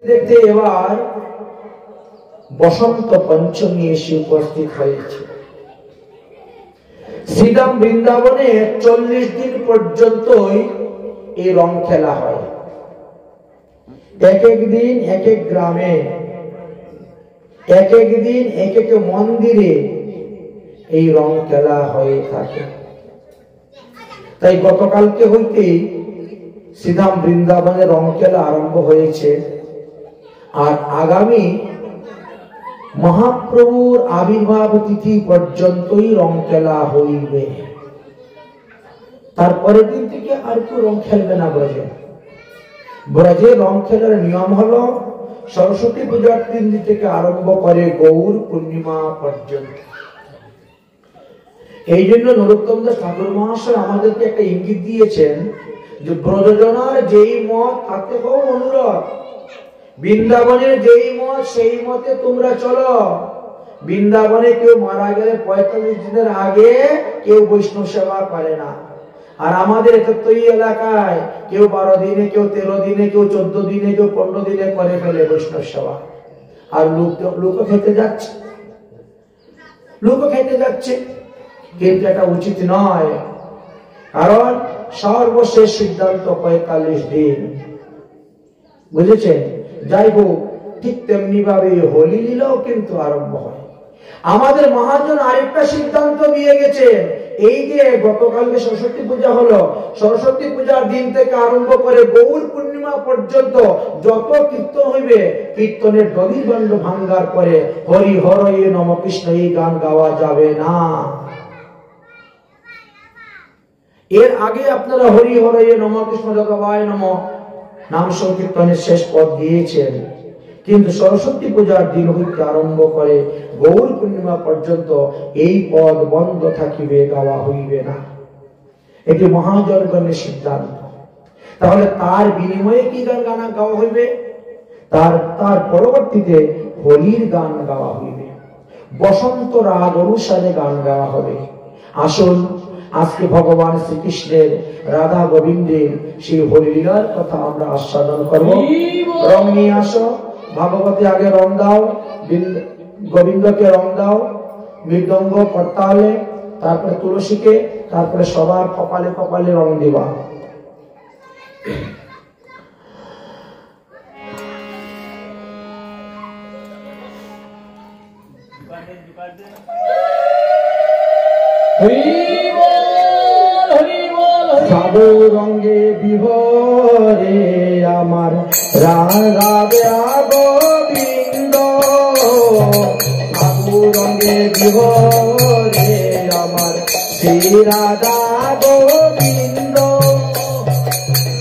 দেখতে এবার বসন্ত পঞ্চমী এসে উপস্থিত হয়েছে। শ্রীধাম বৃন্দাবনে 40 দিন পর্যন্তই এই রং খেলা হয়। এক এক দিন এক এক গ্রামে, এক এক দিন এক এক মন্দিরে এই রং খেলা হয়ে থাকে। তাই গতকালকে হইতেই শ্রীধাম বৃন্দাবনে রং খেলা আরম্ভ হয়েছে। আর আগামী মহাপ্রভুর আবির্ভাব তিথি পর্যন্তই রং খেলা হইবে। তারপরের দিন থেকে আর কেউ রং খেলবে না ব্রজে। ব্রজে রং খেলার নিয়ম হলো সরস্বতী পূজার 3 দিন থেকে আরম্ভ করে গৌর পূর্ণিমা পর্যন্ত। এই জন্য নরোত্তম দাস ঠাকুর মহাশয় আমাদেরকে একটা ইঙ্গিত দিয়েছেন যে ব্রজজনার যেই মত তাতে হোক অনুরোধ, বৃন্দাবনের যেই মত সেই মতে তোমরা চলো। বৃন্দাবনে কেউ মারা গেলে 45 দিনের আগে কেউ বৈষ্ণব সেবা করে না। আর আমাদের এই এলাকায় কেউ 12 দিনে, কেউ 13 দিনে, কেউ 14 দিনে, কেউ 15 দিনে করে ফেলে বৈষ্ণব সেবা। আর লোক খেতে যাচ্ছে, লোক খেতে যাচ্ছে, কিন্তু এটা উচিত নয়। কারণ সর্বশেষ সিদ্ধান্ত 45 দিন, বুঝেছেন? যাই হোক, ঠিক তেমনি ভাবে হোলি লীলাও কিন্তু আরম্ভ হয়। আমাদের মহাজন আরেকটা সিদ্ধান্ত দিয়ে গেছেন, এই যে গতকালকে সরস্বতী পূজা হলো, সরস্বতী পূজার দিন থেকে আরম্ভ করে গৌর পূর্ণিমা পর্যন্ত যত কীর্তন হইবে, কীর্তনের দধিদণ্ড ভাঙ্গার পরে হরি হরয়ে নম কৃষ্ণ এই গান গাওয়া যাবে না। এর আগে আপনারা হরি হরয়ে নম কৃষ্ণ জগবায় নম নাম সংকীর্তনের শেষ পদ দিয়েছেন, কিন্তু সরস্বতী পূজার দিন হইতে আরম্ভ করে গৌর পূর্ণিমা পর্যন্ত এই পদ বন্ধ থাকিবে, গাওয়া হইবে না। এটি মহাজনগণের সিদ্ধান্ত। তাহলে তার বিনিময়ে কি গান গাওয়া হইবে? তার পরবর্তীতে হোলির গান গাওয়া হইবে, বসন্ত রাগ অনুসারে গান গাওয়া হবে। আসুন আজকে ভগবান শ্রীকৃষ্ণের, রাধা গোবিন্দের সেই হোলি লীলার কথা আমরা আস্বাদন করব। রং নিয়ে আসো, ভাগবতী আগে রং দাও, গোবিন্দকে রং দাও, মৃদঙ্গ করতালে, তারপরে তুলসীকে, তারপরে সবার কপালে কপালে রং দিবা। সাবু রঙে বিহরে আমার রাধা গোবিন্দ, সাবু রঙে বিহরে আমার শ্রী রাধা গোবিন্দ,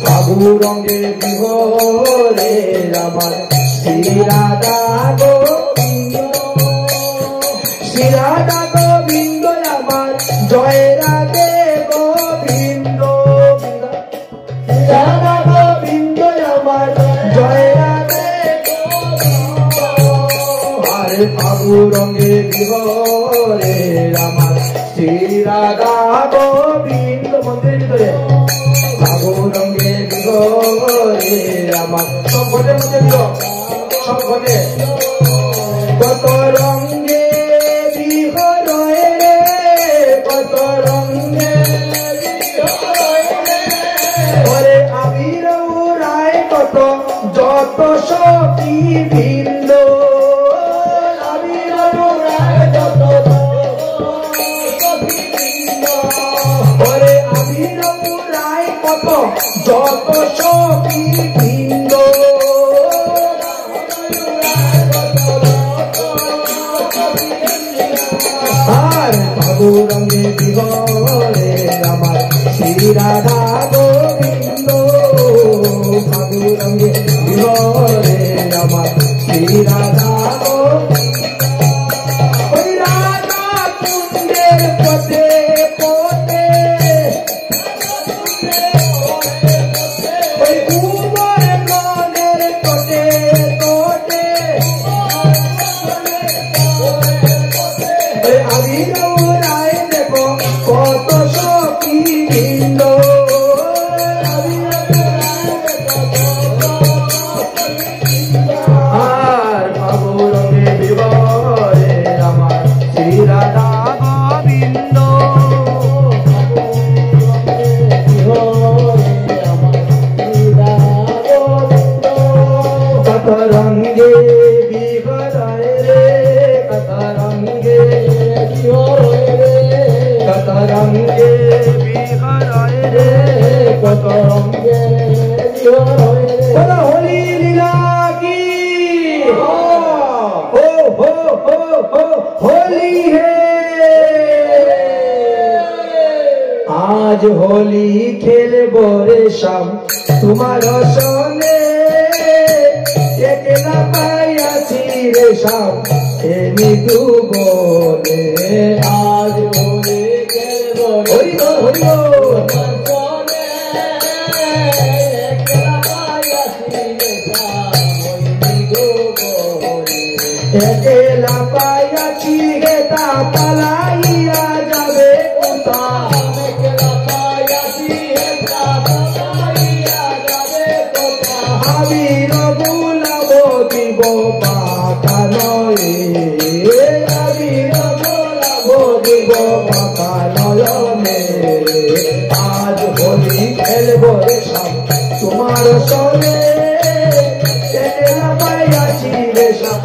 সাবু রঙে বিহরে আমার শ্রী রাধা গোবিন্দ, শ্রী রাধা গোবিন্দ আমার জয় রাধে গোবিন্দ, রাধা গোবিন্দ আমার জয় রাধে গোবিন্দ। আরে সাবু রঙে বিহরে আমার শ্রী রাধা গোবিন্দ, মন্দিরের ভিতরে সাবু রঙে বিহরে আমার সঙ্গে মধ্যে দিল সঙ্গে কত রঙে বিহরে, কত রঙে ওরে আবির রায় কত যত সখী বৃন্দ, আবির রায় যত সখী বৃন্দ, ওরে আবির রায় কত যত সখী বৃন্দ, আর সাবু রঙে বিহরে আমার শ্রী রাধা গোবিন্দ, সাবু রঙে বিহরে আমার শ্রী রাধা গোবিন্দ, ওই রাধা কুণ্ডের পথে পথে, ওই উমর নদের পথে পথে, আমি রায় দেখো কত সখী বৃন্দ, আর বাবু রঙে বিবরে আমার শ্রী রাধা গোবিন্দ কত রঙে বিবরে রে কত রঙে কত রঙে বিবরে রে কত রঙে होली लीला की हो होली है। आज होली खेले बोरे शाम तुम्हारा सोने एकला पाया रे शाम एनी तू बोले आज होली खेले बोरे होली अकेला पाया चीता पलाइया जावे कुता अकेला पाया चीता पलाइया जावे कुता अबीर बुलाबो दिबो बाका नये अबीर बुलाबो दिबो बाका नयने आज होली खेलबो रे शाम तुम्हार सोने अकेला पाया रे शाम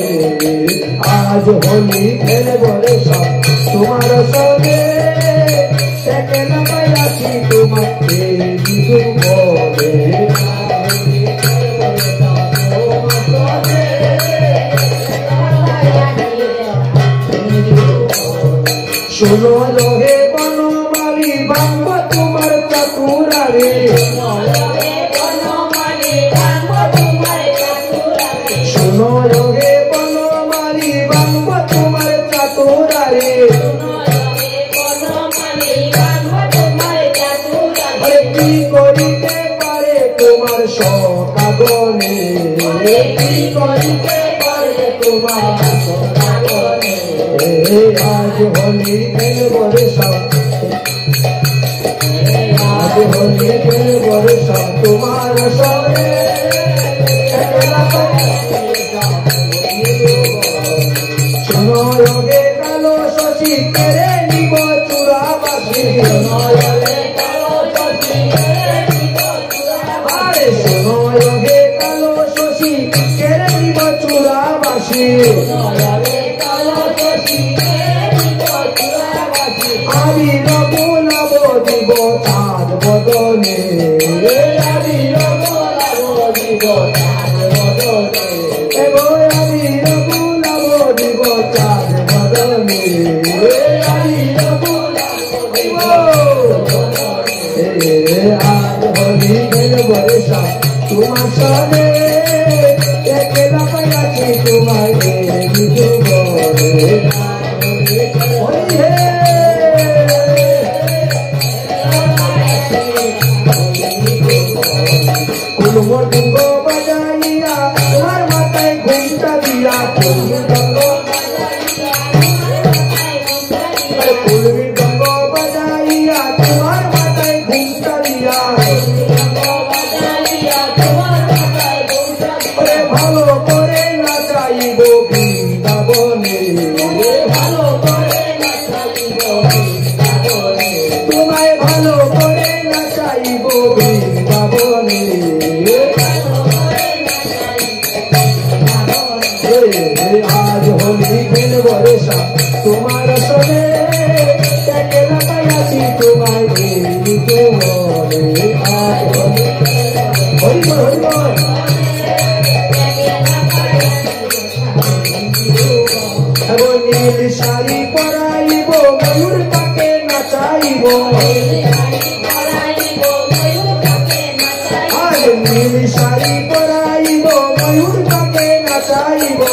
आज होली खेले बोले सब तुम्हारा सोने सेकंड पाया छी तुम्हारे जीजू बोले सुनो लोहे बनो माली बंब तुम्हार चतुरा रे सुनो लोहे बनो माली बंब तुम्हार चतुरा रे सुनो लोहे बनो माली बंब तुम्हार चतुरा रे सुनो लोहे बनो माली बंब तुम्हार चतुरा रे की करिते पारे तुम्हार शोकागने की करिते पारे तुम्हार शोकागने आज होली खेल बरसा आज होली खेल बरसा तुम्हारा सोने सुनो योगे कालो शशि तेरे निबो चूड़ा बासी सुनो योगे कालो शशि तेरे निबो चूड़ा बासी सुनो योगे कालो शशि तेरे निबो चूड़ा बासी सुनो योगे कालो शशि अबीर बुलाबो दिबो चाँद बदने अबीर बुलाबो दिबो चाँद बदने एगो अबीर बुलाबो दिबो चाँद बदने अबीर बुलाबो दिबो आज होली खेल बरसा तुम्हार सोने एकला पाया छी तुम्हारे जीजू बोले होली है। कुलमो बजाइया तुम्हार माताए घूमता दिया कुलमी डंगो बजाइया तुम्हार माताए घूमता दिया अरे भालो करे नाचाइबो बृंदाबने भालो करे नाचाइबो बृंदाबने तुम्हारे भालो करे नाचाइबो बृंदाबने आज होली खेल बरसा तुम्हारा सोने एकला पाया छी तुम्हारे जीजू बोले आज होली होली बोल एगो नील साड़ी पराइबो मयूर पाके नचाइबो आज नील साड़ी पराइबो मयूर पाके नचाइबो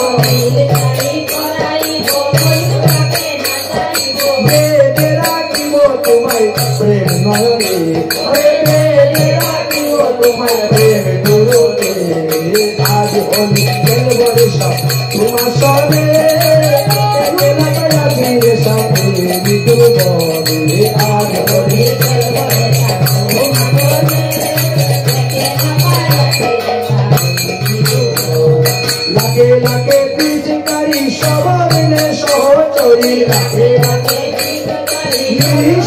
তোমায় প্রেম নয়নে তোমায় প্রেম গুরুতে আজ হলি খেলবার সব তোমার সবে আজ হলি লাগে লাগে পিছকারি সব মিলে সহচরী লাগে লাগে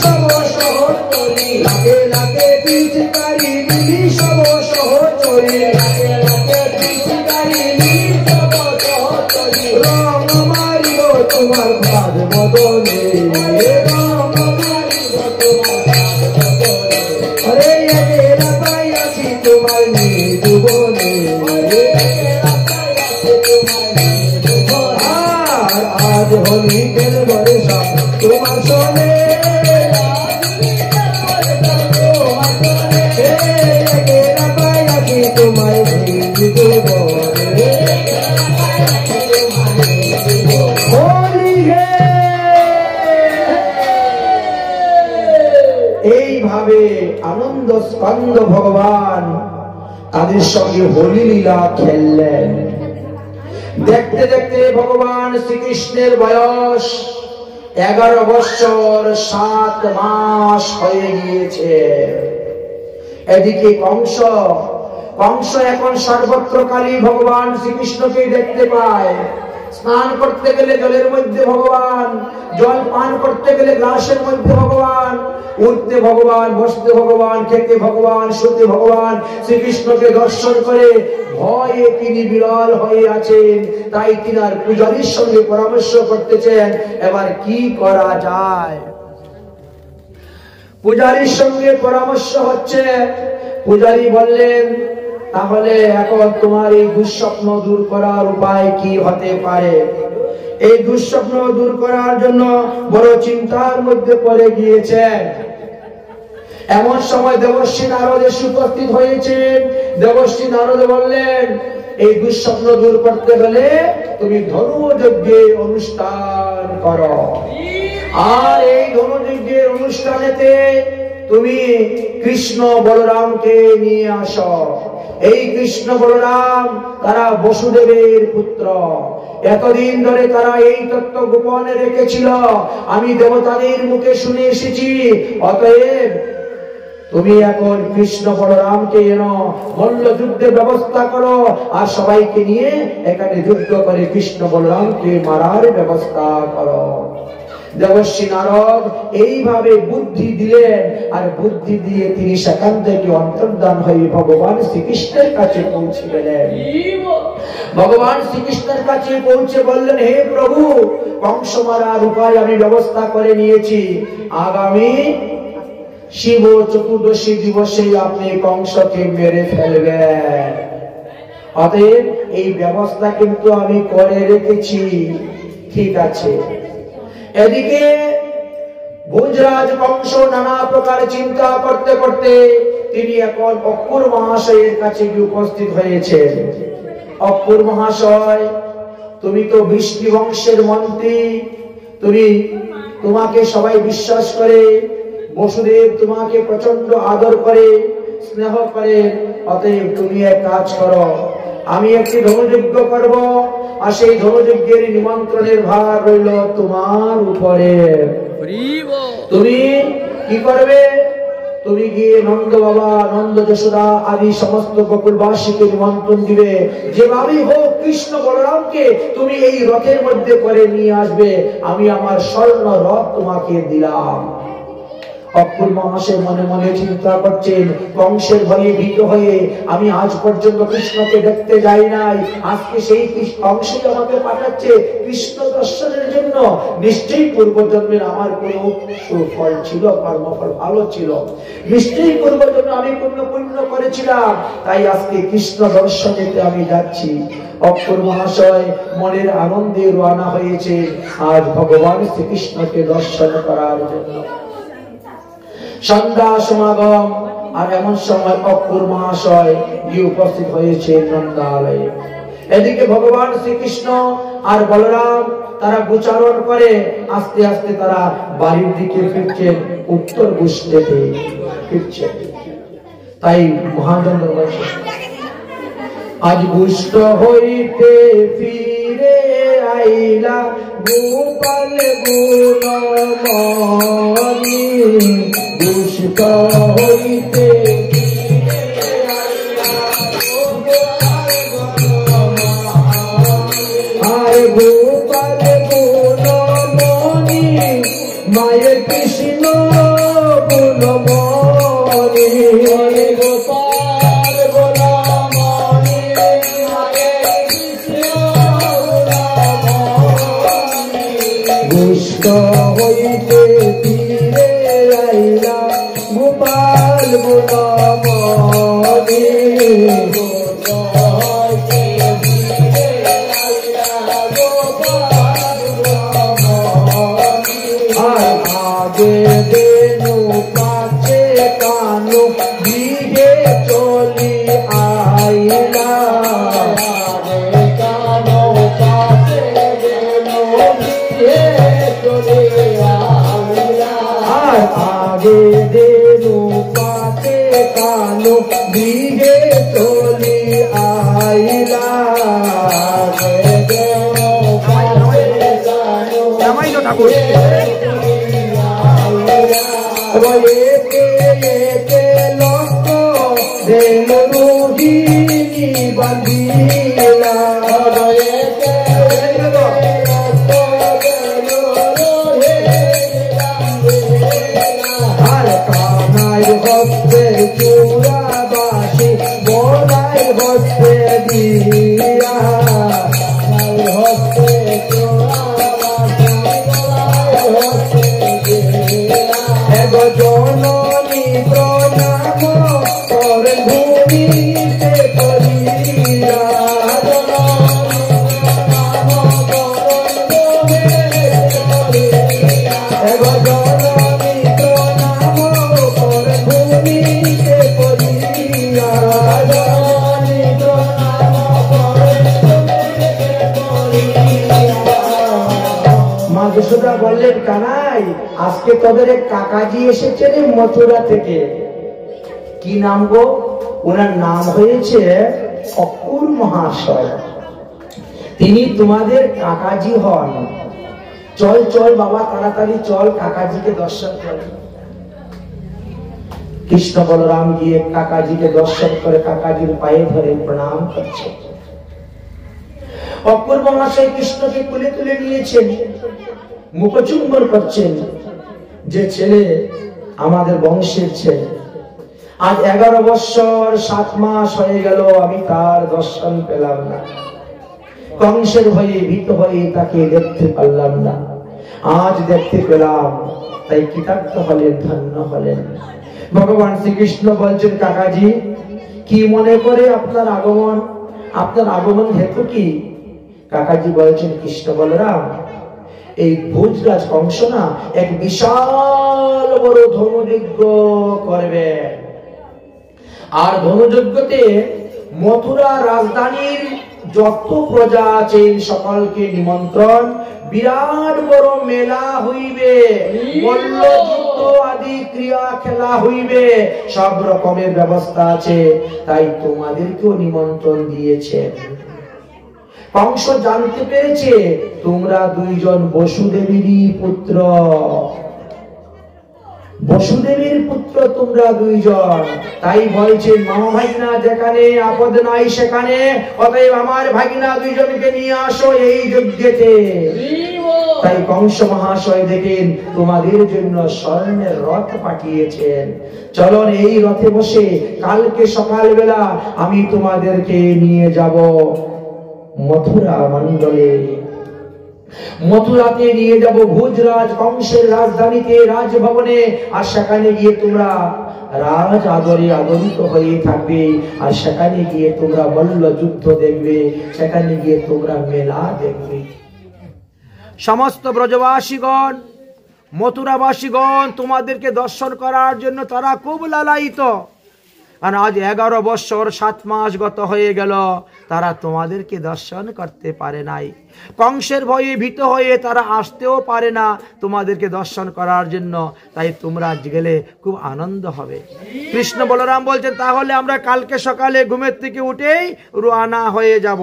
সব সহচরী লাগে লাগে পিছকারি মিলি সব সহচরী লাগে লাগে পিছকারি মিলি সব সহচরী রং মারিব তোমার ভাগ বদলে রং মারিব তোমার ভাগ বদলে আরে একেলা পাই আছি তোমার নিজ বলে আজ হলি খেলবার সব তোমার সনে তোমায় এইভাবে আনন্দ স্কন্দ ভগবান তাদের সঙ্গে হোলি লীলা খেললেন। দেখতে দেখতে ভগবান শ্রীকৃষ্ণের বয়স 11 বছর 7 মাস হয়ে গিয়েছে। এদিকে কংস এখন সর্বত্রকালী ভগবান শ্রীকৃষ্ণকে দেখতে পায়। স্নান করতে গেলে জলের মধ্যে ভগবান, জল পান করতে গেলে গ্লাসের মধ্যে ভগবান, উঠতে ভগবান, বসতে ভগবান, খেতে ভগবান, শুতে ভগবান। শ্রীকৃষ্ণকে দর্শন করে ভয়ে তিনি বিরল হয়ে আছেন। তাই তিনার পূজারীর সঙ্গে পরামর্শ করতেছেন এবার কি করা যায়। পূজারীর সঙ্গে পরামর্শ হচ্ছে। পূজারী বললেন তাহলে এখন তোমার এই দুঃস্বপ্ন দূর করার উপায় কি হতে পারে? এই দুঃস্বপ্ন দূর করার জন্য বড় চিন্তার মধ্যে পড়ে গিয়েছেন। এমন সময় দেবর্ষী নারদ এসে উপস্থিত হয়েছেন। দেবর্ষী নারদ বললেন এই দুঃস্বপ্ন দূর করতে হলে তুমি ধনুযজ্ঞের অনুষ্ঠান করো, আর এই ধনুযজ্ঞের অনুষ্ঠানেতে তুমি কৃষ্ণ বলরামকে নিয়ে আসো। এই কৃষ্ণ বলরাম তারা বসুদেবের পুত্র। এতদিন ধরে তারা এই তত্ত্ব গোপনে রেখেছিল, আমি দেবতাদের মুখে শুনে এসেছি। অতএব তুমি এখন কৃষ্ণ বলরামকে এনো, মল্ল যুদ্ধের ব্যবস্থা করো, আর সবাইকে নিয়ে এখানে যুদ্ধ করে কৃষ্ণ বলরামকে মারার ব্যবস্থা করো। দেবর্ষী নারদ এইভাবে বুদ্ধি দিলেন, আর বুদ্ধি দিয়ে তিনি সেখান থেকে অন্তর্ধান হয়ে ভগবান শ্রীকৃষ্ণের কাছে পৌঁছে গেলেন। ভগবান শ্রীকৃষ্ণের কাছে পৌঁছে বললেন হে প্রভু, কংস মারার উপায় আমি ব্যবস্থা করে নিয়েছি। আগামী শিব চতুর্দশী দিবসে আপনি কংসকে মেরে ফেলবেন। অতএব এই ব্যবস্থা কিন্তু আমি করে রেখেছি। ঠিক আছে। এদিকে ভোজরাজ কংস নানা প্রকার চিন্তা করতে করতে তিনি এখন অক্কুর মহাশয়ের কাছে গিয়ে উপস্থিত হয়েছেন। অক্কুর মহাশয়, তুমি তো বৃষ্টি বংশের মন্ত্রী, তোমাকে সবাই বিশ্বাস করে, বসুদেব তোমাকে প্রচন্ড আদর করে, স্নেহ করে। অতএব তুমি এক কাজ করো, আমি একটি ধনুযজ্ঞ করব, আর সেই ধনুযজ্ঞের নিমন্ত্রণের ভার রইল তোমার উপরে। তুমি কি করবে? তুমি গিয়ে নন্দ বাবা, নন্দ যশোদা আদি সমস্ত গোকুলবাসীকে নিমন্ত্রণ দিবে। যেভাবেই হোক কৃষ্ণ বলরামকে তুমি এই রথের মধ্যে করে নিয়ে আসবে। আমি আমার স্বর্ণ রথ তোমাকে দিলাম। অক্কুর মহাশয় মনে মনে চিন্তা করছেন, কংসের ভয়ে ভীত হয়ে আমি আজ পর্যন্ত কৃষ্ণকে দেখতে যাই নাই, আজকে সেই কংসই আমাকে পাঠাচ্ছে কৃষ্ণ দর্শনের জন্য। নিশ্চয়ই পূর্বজন্মের আমার কোনো সুফল ছিল, কর্মফল ভালো ছিল, নিশ্চয়ই পূর্বজন্মে আমি পুণ্য করেছিলাম, তাই আজকে কৃষ্ণ দর্শনেতে আমি যাচ্ছি। অক্কুর মহাশয় মনের আনন্দে রওনা হয়েছে আজ ভগবান শ্রীকৃষ্ণকে দর্শন করার জন্য। সন্ধ্যা সমাগম, আর এমন সময় অক্কুর মহাশয় গিয়ে উপস্থিত হয়েছে নন্দালয়ে। এদিকে ভগবান শ্রীকৃষ্ণ আর বলরাম তারা গোচারণ করে আস্তে আস্তে তারা বাড়ির দিকে ফিরছেন, উত্তর গুষ্টেতে ফিরছেন। তাই মহাজন বলছে, আজ গুষ্ট হইতে ফিরে আইলা গোপাল গুণমণি, গুষ্ট হইতে গোপাল গুণমণি, মায়ের কৃষ্ণ গুণমণি, গোপাল গুণমণি, মায়ের কৃষ্ণ গুণমণি, গুষ্ট হইতে ফিরে আইলা গোপাল গুণমণি, দেনু কাছে কানু দিকে চলি আইলা, কানু কাছে দেনু দিকে চলি আইলা, আগে দেনু কাছে কানু দিকে চলি আইলা, ঠাকুর একে একে লক্ষ দেন রোহিণী বাঁধিলা, একে লক্ষ দেন আর কানাই হস্তে চূড়া বাসি বলাই হস্তে দিয়া, হস্তে চূড়া বাসি বলাই হস্তে জননী প্রণাম করে ভূমিতে করিয়া, জননী প্রণাম করে ভূমিতে করিয়া, জননী প্রণাম করে মা যশোদা বললেন, কানাই আজকে তোদের এক কাকাজি এসেছেন মথুরা থেকে। কি নাম গো? ওনার নাম হয়েছে অক্কুর মহাশয়, তিনি তোমাদের কাকাজি হন। চল চল বাবা, তাড়াতাড়ি চল, কাকাজিকে দর্শন করে। কৃষ্ণ বলরাম গিয়ে কাকাজিকে দর্শন করে কাকাজির পায়ে ধরে প্রণাম করছে। অক্কুর মহাশয় কৃষ্ণকে কোলে তুলে নিয়েছেন, মুখচুম্বন করছেন, যে ছেলে আমাদের বংশের ছেলে, আজ 11 বছর 7 মাস হয়ে গেল আমি তার দর্শন পেলাম না, কংসের ভয়ে ভীত হয়ে তাকে দেখতে পারলাম না, আজ দেখতে পেলাম, তাই কৃতার্থ হলেন, ধন্য হলেন। ভগবান শ্রীকৃষ্ণ বলছেন, কাকাজি কি মনে করে আপনার আগমন, আপনার আগমন হেতু কি? কাকাজি বলছেন, কৃষ্ণ বলরাম এই ভোজরাজ কংস না এক বিশাল বড় ধনুযজ্ঞ করবে, আর ধনুযজ্ঞতে মথুরা রাজধানীর যত প্রজা আছেন সকলকে নিমন্ত্রণ, বিরাট বড় মেলা হইবে, মল্লযুদ্ধ আদি ক্রিয়া খেলা হইবে, সব রকমের ব্যবস্থা আছে, তাই তোমাদেরকেও নিমন্ত্রণ দিয়েছে। কংস জানতে পেরেছে তোমরা দুইজন বসুদেবেরই পুত্র, বসুদেবের পুত্র তোমরা দুইজন, তাই বলছে মামা ভাগিনা যেখানে আপদ নাই সেখানে, অতএব আমার ভাগিনা দুইজনকে নিয়ে আসো এই যজ্ঞেতে। তাই কংস মহাশয় দেখেন তোমাদের জন্য স্বর্ণের রথ পাঠিয়েছেন, চলন এই রথে বসে কালকে সকালবেলা আমি তোমাদেরকে নিয়ে যাব মথুরা মন্ডলে, মথুরাতে নিয়ে যাব ভোজরাজ কংসের রাজধানীতে রাজভবনে, আর সেখানে গিয়ে তোমরা রাজ আদরে আদরিত হয়ে থাকবে, আর সেখানে গিয়ে তোমরা মল্ল যুদ্ধ দেখবে, সেখানে গিয়ে তোমরা মেলা দেখবে। সমস্ত ব্রজবাসীগণ মথুরাবাসীগণ তোমাদেরকে দর্শন করার জন্য তারা খুব লালায়িত, আর আজ 11 বৎসর 7 মাস গত হয়ে গেল, তারা তোমাদেরকে দর্শন করতে পারে নাই। কংসের ভয়ে ভীত হয়ে তারা আসতেও পারে না তোমাদেরকে দর্শন করার জন্য। তাই তোমরা গেলে খুব আনন্দ হবে। কৃষ্ণ বলরাম বলছেন, তাহলে আমরা কালকে সকালে ঘুমের থেকে উঠেই রওনা হয়ে যাব,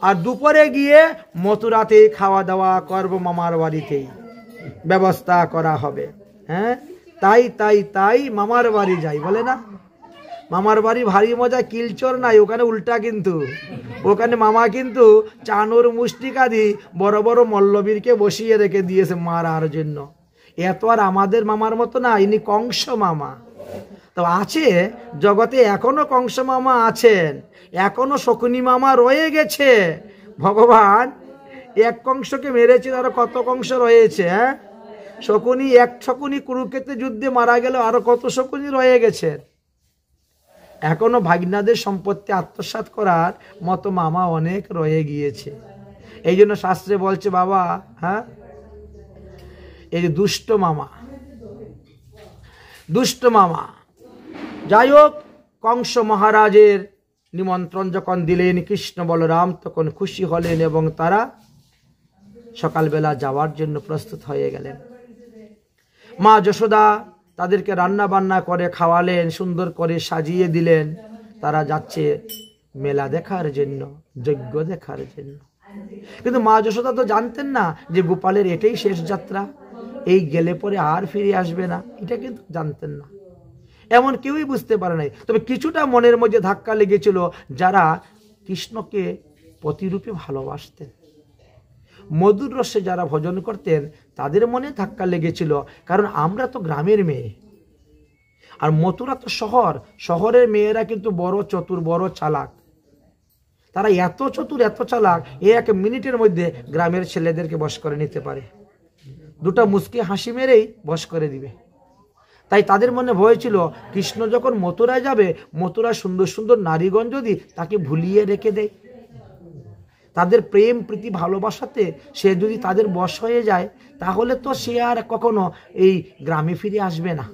আর দুপুরে গিয়ে মথুরাতে খাওয়া দাওয়া করব, মামার বাড়িতেই ব্যবস্থা করা হবে। হ্যাঁ, তাই তাই তাই মামার বাড়ি যাই বলে না। মামার বাড়ি ভারী মজা, কিলচর নাই ওখানে, উল্টা কিন্তু ওখানে মামা কিন্তু চানুর মুষ্টিকাদি বড় বড় মল্লবীরকে বসিয়ে রেখে দিয়েছে মারার জন্য। এত আর আমাদের মামার মতো না, ইনি কংস মামা। তো আছে জগতে এখনো কংস মামা আছেন, এখনো শকুনি মামা রয়ে গেছে। ভগবান এক কংসকে মেরেছে, আরো কত কংস রয়েছে। হ্যাঁ, এক শকুনি কুরুক্ষেত্রে যুদ্ধে মারা গেল, আরো কত শকুনি রয়ে গেছে। এখনো ভাগনাদের সম্পত্তি আত্মসাৎ করার মতো মামা অনেক রয়ে গিয়েছে। এই জন্য শাস্ত্রে বলছে বাবা, হ্যাঁ, এই যে দুষ্ট মামা, দুষ্ট মামা। যাই হোক, কংস মহারাজের নিমন্ত্রণ যখন দিলেন কৃষ্ণ বলরাম, তখন খুশি হলেন এবং তারা সকালবেলা যাওয়ার জন্য প্রস্তুত হয়ে গেলেন। মা যশোদা তাদেরকে রান্না বান্না করে খাওয়ালেন, সুন্দর করে সাজিয়ে দিলেন। তারা যাচ্ছে মেলা দেখার জন্য, যজ্ঞ দেখার জন্য। কিন্তু মা যশোদা তো জানতেন না যে গোপালের এটাই শেষ যাত্রা, এই গেলে পরে আর ফিরে আসবে না, এটা কিন্তু জানতেন না। এমন কেউই বুঝতে পারে নাই। তবে কিছুটা মনের মধ্যে ধাক্কা লেগেছিল যারা কৃষ্ণকে প্রতিরূপে ভালোবাসতেন, মধুর রসে যারা ভজন করতেন, তাদের মনে ধাক্কা লেগেছিল। কারণ আমরা তো গ্রামের মেয়ে, আর মথুরা তো শহর, শহরের মেয়েরা কিন্তু বড় চতুর, বড় চালাক। তারা এত চতুর, এত চালাক, 1 মিনিটের মধ্যে গ্রামের ছেলেদেরকে বশ করে নিতে পারে, দুটো মুচকি হাসি মেরেই বশ করে দিবে। তাই তাদের মনে ভয় ছিল, কৃষ্ণ যখন মথুরায় যাবে, মথুরায় সুন্দর সুন্দর নারীগণ যদি তাকে ভুলিয়ে রেখে দেয়, তাদের প্রেম প্রীতি ভালোবাসাতে সে যদি তাদের বশ হয়ে যায়, তাহলে তো সে আর কখনো এই গ্রামে ফিরে আসবে না।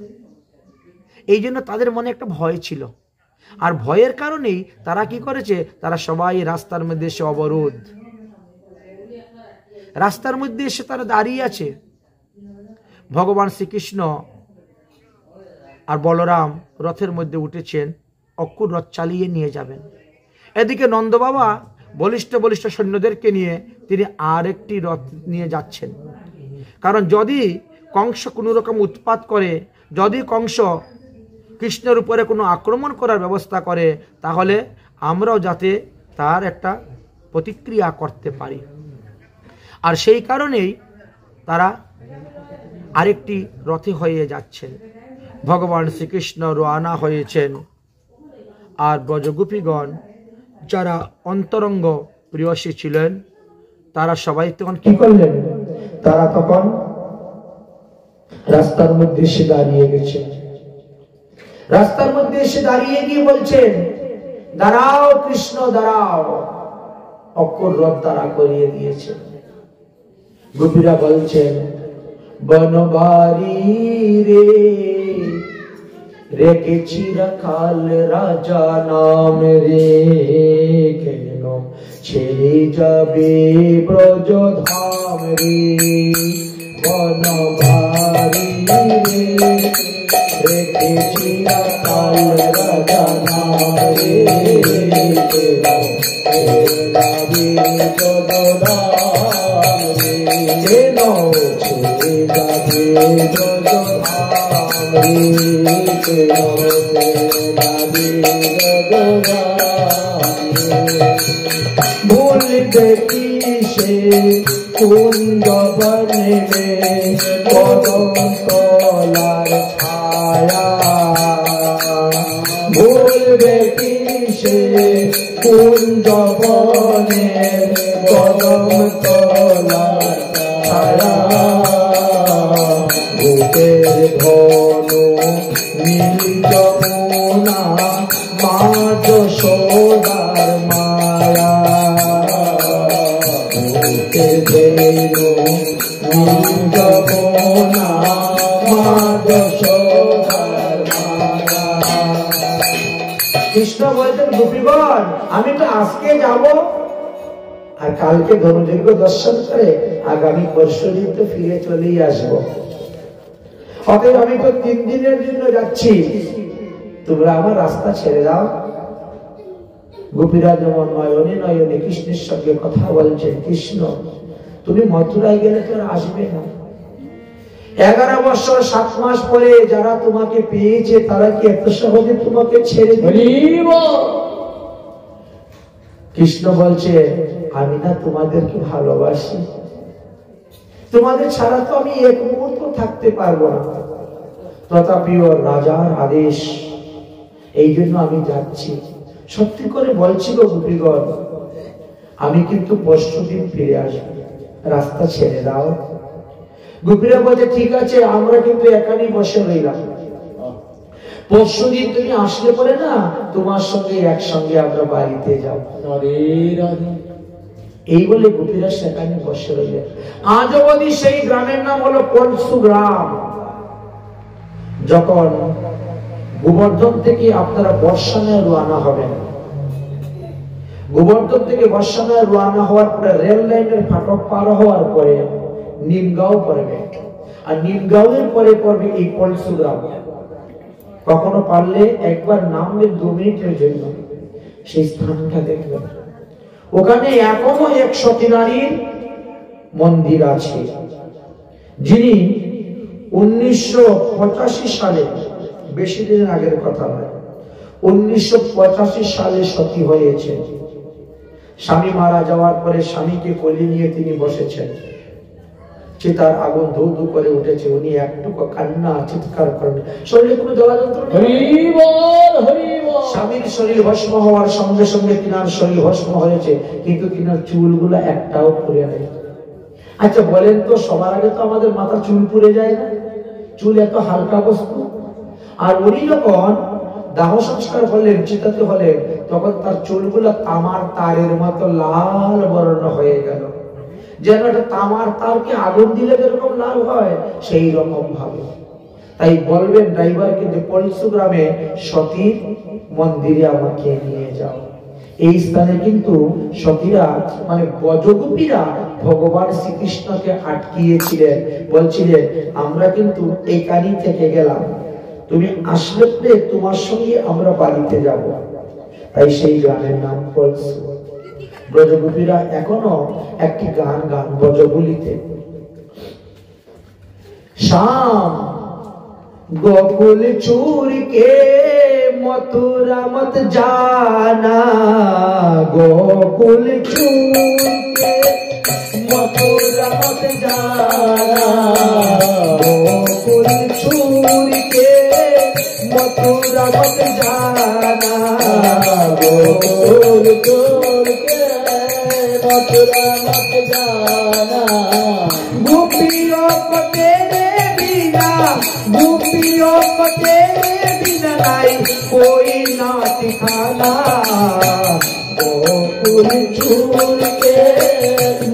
এই জন্য তাদের মনে একটা ভয় ছিল। আর ভয়ের কারণেই তারা কি করেছে, তারা সবাই রাস্তার মধ্যে এসে অবরোধ, রাস্তার মধ্যে এসে তারা দাঁড়িয়ে আছে। ভগবান শ্রীকৃষ্ণ আর বলরাম রথের মধ্যে উঠেছেন, অক্ষুর রথ চালিয়ে নিয়ে যাবেন। এদিকে নন্দ বাবা বলিষ্ঠ বলিষ্ঠ সৈন্যদেরকে নিয়ে তিনি আর একটি রথ নিয়ে যাচ্ছেন। কারণ যদি কংস কোনো রকম উৎপাত করে, যদি কংস কৃষ্ণের উপরে কোনো আক্রমণ করার ব্যবস্থা করে, তাহলে আমরাও যাতে তার একটা প্রতিক্রিয়া করতে পারি। আর সেই কারণেই তারা আরেকটি রথে হয়ে যাচ্ছেন। ভগবান শ্রীকৃষ্ণ রওনা হয়েছেন, আর ব্রজগোপীগণ যারা অন্তরঙ্গ প্রিয়সী ছিলেন, তারা সবাই তখন কি করলেন, তারা তখন রাস্তার মধ্যে এসে দাঁড়িয়ে গেছে। রাস্তার মধ্যে এসে দাঁড়িয়ে গিয়ে বলছেন, দাঁড়াও কৃষ্ণ দাঁড়াও। অক্ষর রথ তারা করিয়ে দিয়েছে। গোপীরা বলছেন, বনবারি রে রেখেছি রাখাল রাজা নাম রে, কেন ছেড়ে যাবে ব্রজ ধাম রে। বনবারি রে রেখেছি রাখাল রাজা নাম রে, কেন ছেড়ে যাবে ব্রজ ধাম রে, কেন ছেড়ে যাবে ব্রজ ধাম রে। ভুলবে কি সে কুঞ্জ বনে কদম তলার ছায়া, ভুলবে কি সে কুঞ্জ বনে কদম তলার ছায়া। ভূতের ধনু নীল যমুনা মা যশোদার মায়া, ভূতের ধনু নীল যমুনা মা যশোদার মায়া। কৃষ্ণ বলছেন গোপীগণ আমি তো আজকে যাব আর কালকে ধনুযজ্ঞ দর্শন করে আগামী পরশু দিন তো ফিরে চলেই আসবো, অতএব আমি তো 3 দিনের জন্য যাচ্ছি, তোমরা আমার রাস্তা ছেড়ে দাও। গোপীরা যেমন নয়নে নয়নে কৃষ্ণের সঙ্গে কথা বলছেন, কৃষ্ণ তুমি মথুরায় গেলে তো আসবে না, 11 বছর 7 মাস পরে যারা তোমাকে পেয়েছে তারা কি এত সহজে তোমাকে ছেড়ে দেবে? কৃষ্ণ বলছে আমি না তোমাদেরকে ভালোবাসি, তোমাদের ছাড়া তো আমি এক মুহূর্ত থাকতে পারবো না, তথাপিও রাজার আদেশ, এই জন্য আমি যাচ্ছি। সত্যি করে বলছি গো গোপীগণ, আমি কিন্তু পরশু দিন ফিরে আসবো, রাস্তা ছেড়ে দাও। গোপীরা বলছে ঠিক আছে, আমরা কিন্তু এখানেই বসে রইলাম, পরশু দিন তুমি আসলে পরে না তোমার সঙ্গে একসঙ্গে আমরা বাড়িতে যাব। এই বলে গোপীরা সেখানে বসে রইলেন। আজ অবধি সেই গ্রামের নাম হলো পরশু গ্রাম। যখন গোবর্ধন থেকে আপনারা বর্ষানায় রওনা হবেন, গোবর্ধন থেকে বর্ষানায় রওনা হওয়ার পরে রেল লাইনের ফাটক পার হওয়ার পরে নিমগাঁও পড়বে, আর নিমগাঁওয়ের পরে পড়বে এই পরশু গ্রাম। কখনো পারলে একবার নামবেন 2 মিনিটের জন্য, সেই স্থানটা দেখবেন। ওখানে এখনো 100টি নারীর মন্দির আছে, যিনি 1985 সালে, বেশি দিন আগের কথা নয়, 1985 সালে সতী হয়েছে। স্বামী মারা যাওয়ার পরে স্বামীকে কোলে নিয়ে তিনি বসেছেন, চিতার আগুন ধু ধু করে উঠেছে, উনি একটুকু কান্না চিৎকার করেন, শরীরে কোনো জ্বালাযন্ত্র নেই। স্বামীর শরীর ভস্ম হওয়ার সঙ্গে সঙ্গে তিনার শরীর ভস্ম হয়েছে, কিন্তু তিনার চুলগুলো একটাও পুড়ে নেই। আচ্ছা বলেন তো, সবার আগে তো আমাদের মাথা চুল পুড়ে যায় না, চুল এত হালকা বস্তু। আর উনি যখন দাহ সংস্কার হলেন, চিতাতে হলেন, তখন তার চুলগুলো তামার তারের মতো লাল বর্ণ হয়ে গেল, যেন একটা তামার তারকে আগুন দিলে যেরকম লাল হয় সেই রকম ভাবে। তাই বলবেন ড্রাইভারকে যে পরশু গ্রামে সতীর মন্দিরে আমাকে নিয়ে যাও। এই স্থানে কিন্তু সতীরা মানে ব্রজগোপীরা ভগবান শ্রীকৃষ্ণকে আটকিয়েছিলেন, বলছিলেন আমরা কিন্তু এখানেই থেকে গেলাম, তুমি আসলে তোমার সঙ্গে আমরা বাড়িতে যাব। তাই সেই গ্রামের নাম পরশু। ব্রজগোপীরা এখনো একটি গান গান ব্রজগুলিতে, শ্যাম गोकुल छोड़ के मथुरा मत जाना, गोकुल छोड़ के मथुरा मत जाना, गोकुल छोड़ के मथुरा मत जाना, गोकुल छोड़ के मथुरा मत जाना। गोपियों को तेरे बिना, गोपियों को तेरे बिना लाई कोई ना ठिकाना, गोकुल छोड़ के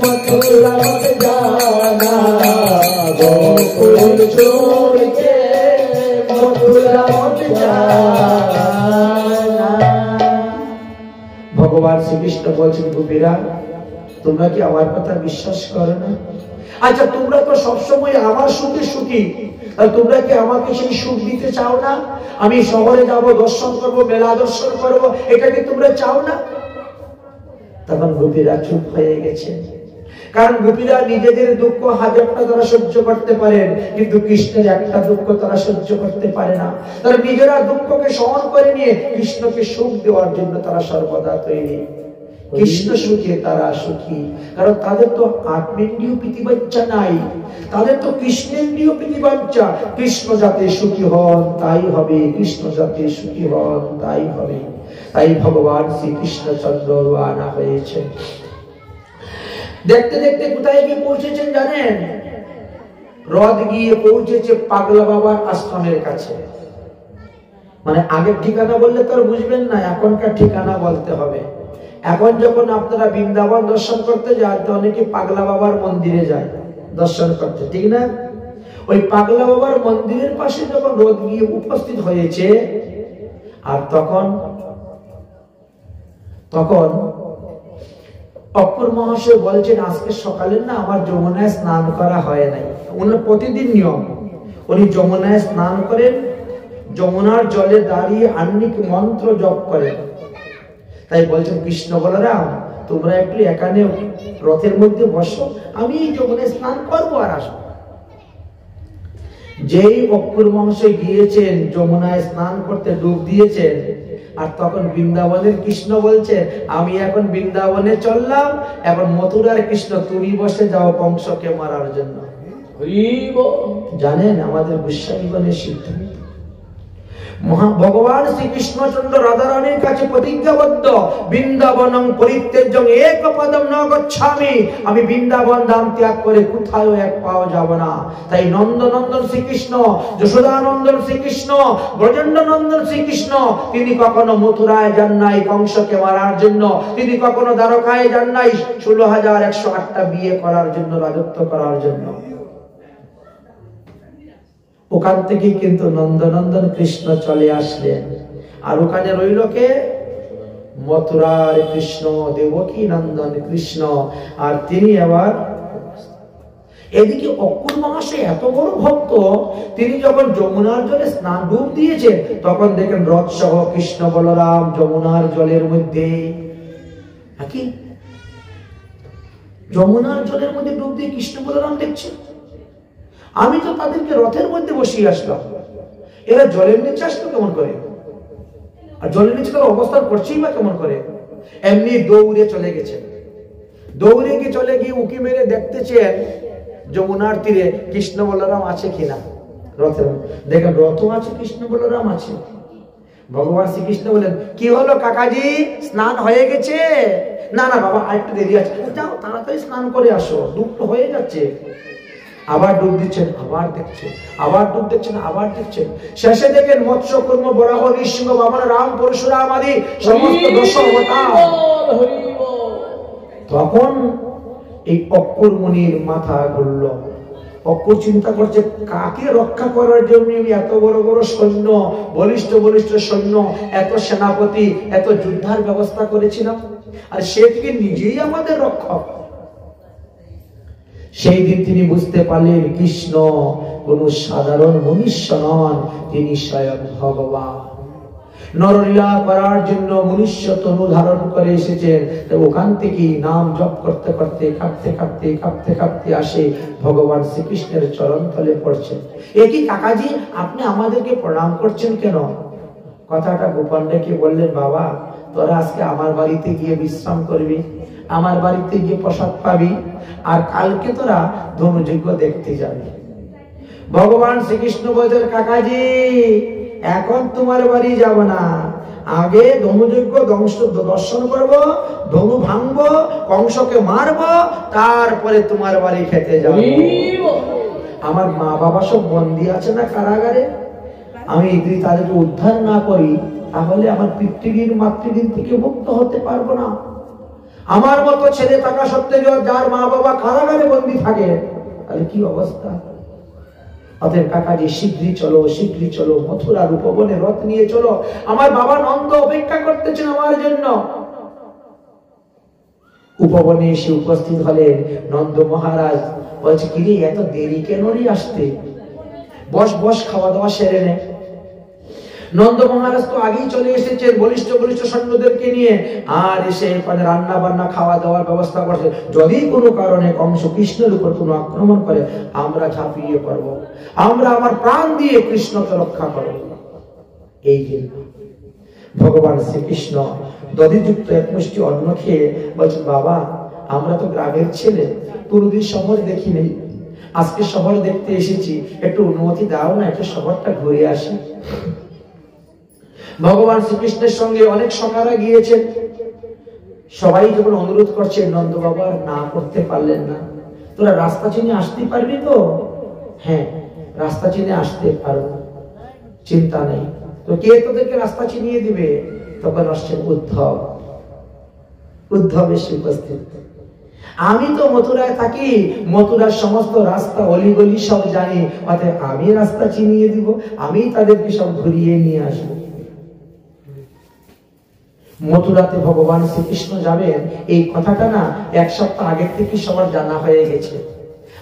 मथुरा मत जाना, गोकुल छोड़ के मथुरा मत जाना। ভগবান শ্রীকৃষ্ণ বলছেন গোপীরা তোমরা কি আমার কথা বিশ্বাস করো না? আচ্ছা তোমরা তো সবসময় আমার সুখে সুখী, তোমরা কি আমাকে সেই সুখ দিতে চাও না? আমি শহরে যাব, দর্শন করব, মেলা দর্শন করব, এটা কি তোমরা চাও না? তখন গোপীরা চুপ হয়ে গেছে, কারণ গোপীরা নিজেদের দুঃখ হাজারটা তারা সহ্য করতে পারেন, কিন্তু কৃষ্ণের একটা দুঃখ তারা সহ্য করতে পারে না। তারা নিজেরা দুঃখকে সহন করে নিয়ে কৃষ্ণকে সুখ দেওয়ার জন্য তারা সর্বদা তৈরি। কৃষ্ণ সুখে তারা সুখী, কারণ তাদের তো আত্মেন্দ্রিয় প্রীতিবাঞ্ছা নাই, তাদের তো কৃষ্ণেন্দ্রিয় প্রীতিবাঞ্ছা। কৃষ্ণ যাতে সুখী হন তাই হবে, কৃষ্ণ যাতে সুখী হন তাই হবে। তাই ভগবান শ্রীকৃষ্ণচন্দ্র রওনা হয়েছে। দেখতে দেখতে কোথায় গিয়ে পৌঁছেছেন জানেন? হ্রদ গিয়ে পৌঁছেছে পাগলা বাবার আশ্রমের কাছে। মানে আগের ঠিকানা বললে তো আর বুঝবেন না, এখনকার ঠিকানা বলতে হবে। এখন যখন আপনারা বৃন্দাবন দর্শন করতে যান তো অনেকে পাগলা বাবার মন্দিরে যায় দর্শন করতে, ঠিক না? ওই পাগলা বাবার মন্দিরের পাশে যখন রোদ গিয়ে উপস্থিত হয়েছে, আর তখন তখন অপর মহাশয় বলছেন, আজকে সকালে না আমার যমুনায় স্নান করা হয় নাই। ওনার প্রতিদিন নিয়ম, উনি যমুনায় স্নান করেন, যমুনার জলে দাঁড়িয়ে আহ্নিক মন্ত্র জপ করেন। তাই বলছেন, কৃষ্ণ বলরাম তোমরা একটু এখানে রথের মধ্যে বসো, আমি যমুনায় স্নান করবো আর আসবো। যেই অপর মহাশয় গিয়েছেন যমুনায় স্নান করতে, ডুব দিয়েছেন, আর তখন বৃন্দাবনের কৃষ্ণ বলছে, আমি এখন বৃন্দাবনে চললাম, এখন মথুরার কৃষ্ণ তুমি বসে যাও কংসকে মারার জন্য। জানেন আমাদের গোস্বামীগণের সিদ্ধান্ত, ভগবান শ্রীকৃষ্ণচন্দ্র রাধারানীর কাছে প্রতিজ্ঞাবদ্ধ, বৃন্দাবনং পরিত্যজ্যং এক পদম ন গচ্ছামি, আমি বৃন্দাবন ধাম ত্যাগ করে কোথাও এক পাও যাব না। তাই নন্দনন্দন শ্রীকৃষ্ণ, যশোদানন্দন শ্রীকৃষ্ণ, ব্রজেন্দ্রনন্দন শ্রীকৃষ্ণ, তিনি কখনো মথুরায় যান নাই কংসকে মারার জন্য, তিনি কখনো দ্বারকায় যান নাই 16,108টা বিয়ে করার জন্য, রাজত্ব করার জন্য। ওখান থেকে কিন্তু নন্দনন্দন কৃষ্ণ চলে আসলেন, আর ওখানে রইল কে? মথুরার কৃষ্ণ, দেবকী নন্দন কৃষ্ণ। আর তিনি আবার এদিকে অপূর মহাশয় এত বড় ভক্ত, তিনি যখন যমুনার জলে স্নান ডুব দিয়েছে, তখন দেখেন রথ সহ কৃষ্ণ বলরাম যমুনার জলের মধ্যে। কি যমুনার জলের মধ্যে ডুব দিয়ে কৃষ্ণ বলরাম দেখছে? আমি তো তাদেরকে রথের মধ্যে বসিয়ে আসলাম, এরা জলের নিচে আসলো কেমন করে? আর জলের নিচে তারা অবস্থান করছেই বা কেমন করে? এমনি দৌড়ে চলে গেছে, দৌড়ে গিয়ে চলে গিয়ে উকি মেরে দেখতেছেন যমুনার তীরে কৃষ্ণ বলরাম আছে কিনা রথের। দেখেন রথ আছে, কৃষ্ণ বলরাম আছে। ভগবান শ্রীকৃষ্ণ বলেন, কি হলো কাকাজি, স্নান হয়ে গেছে? না না বাবা, আরেকটু দেরি আছে, যাও তাড়াতাড়ি স্নান করে আসো, ডুব তো হয়ে যাচ্ছে। আবার ডুব দিচ্ছেন, আবার দেখছেন, আবার ডুব দিচ্ছেন, আবার দেখছেন। শেষে দেখেন মৎস্য কুর্ম বরাহ নৃসিংহ বামন রাম পরশুরাম আদি সমস্ত 10 অবতার। তখন এই অক্কুর মুনির মাথা ঘুরল। অক্কুর চিন্তা করছে, কাকে রক্ষা করার জন্য আমি এত বড় বড় সৈন্য, বলিষ্ঠ বলিষ্ঠ সৈন্য, এত সেনাপতি, এত যুদ্ধার ব্যবস্থা করেছিলাম, আর সে থেকে নিজেই আমাদের রক্ষক। সেই দিন তিনি বুঝতে পারলেন কৃষ্ণ কোন সাধারণ মনুষ্য নন, তিনি স্বয়ং ভগবান। নরলীলা করার জন্য মনুষ্য তনু ধারণ করে এসেছেন। ওখান থেকে নাম জপ করতে করতে কাঁপতে কাঁপতে কাঁপতে কাঁপতে আসে ভগবান শ্রীকৃষ্ণের চরণ তলে পড়ছেন। একই কাকাজি, আপনি আমাদেরকে প্রণাম করছেন কেন? কথাটা গোপাল রেখে বললেন, বাবা তোরা আজকে আমার বাড়িতে গিয়ে বিশ্রাম করবি, আমার বাড়িতে গিয়ে প্রসাদ পাবি, আর কালকে তোরা ধনুযজ্ঞ দেখতে যাবি। ভগবান শ্রীকৃষ্ণ বলেন, কাকাজি এখন তোমার বাড়ি যাব না, আগে ধনুযজ্ঞ দর্শন করব, ধনু ভাঙবো, কংসকে মারবো, তারপরে তোমার বাড়ি খেতে যাব। আমার মা বাবা সব বন্দী আছে না কারাগারে, আমি যদি তাদেরকে উদ্ধার না করি তাহলে আমার পিতৃঋণ মাতৃঋণ থেকে মুক্ত হতে পারবো না। আমার মতো ছেলে থাকা সত্ত্বেও যার মা বাবা কারাগারে বন্দী থাকে, তাহলে কি অবস্থা? অতএব কাকাজি শীঘ্রই চলো, শীঘ্রই চলো, মথুরার উপবনে রথ নিয়ে চলো, আমার বাবা নন্দ অপেক্ষা করতেছেন আমার জন্য। উপবনে এসে উপস্থিত হলেন নন্দ মহারাজ। বলছে, কিরে এত দেরি কেন রে আসতে? বস বস, খাওয়া দাওয়া সেরে নে। নন্দ মহারাজ তো আগেই চলে এসেছেন বলিষ্ঠ বলিষ্ঠ সৈন্যদেরকে নিয়ে, আর এসে এখানে রান্না বান্না খাওয়া দাওয়ার ব্যবস্থা করছে। যদি কোনো কারণে কংস কৃষ্ণের উপর কোনো আক্রমণ করে, আমরা ঝাঁপিয়ে পড়ব, আমরা আমার প্রাণ দিয়ে কৃষ্ণকে রক্ষা করব। এই দিন ভগবান শ্রীকৃষ্ণ দধিযুক্ত এক মুষ্টি অন্ন খেয়ে বলছেন, বাবা আমরা তো গ্রামের ছেলে, কোনদিন শহর দেখি নেই, আজকে শহর দেখতে এসেছি, একটু অনুমতি দাও না, একটু শহরটা ঘুরে আসি। ভগবান শ্রীকৃষ্ণের সঙ্গে অনেক সখারা গিয়েছেন, সবাই যখন অনুরোধ করছে, নন্দ বাবা না করতে পারলেন না। তোরা রাস্তা চিনে আসতে পারবি তো? হ্যাঁ রাস্তা চিনে আসতে পারবো, চিন্তা নেই। তো কে তোদেরকে রাস্তা চিনিয়ে দিবে? তখন আসছেন উদ্ধব। উদ্ধব এসে উপস্থিত। আমি তো মথুরায় থাকি, মথুরার সমস্ত রাস্তা অলিগলি সব জানি, অতএব আমি রাস্তা চিনিয়ে দিব, আমি তাদেরকে সব ঘুরিয়ে নিয়ে আসবো। মথুরাতে ভগবান শ্রীকৃষ্ণ যাবেন, এই কথাটা না এক সপ্তাহ আগে থেকে সবার জানা হয়ে গেছে।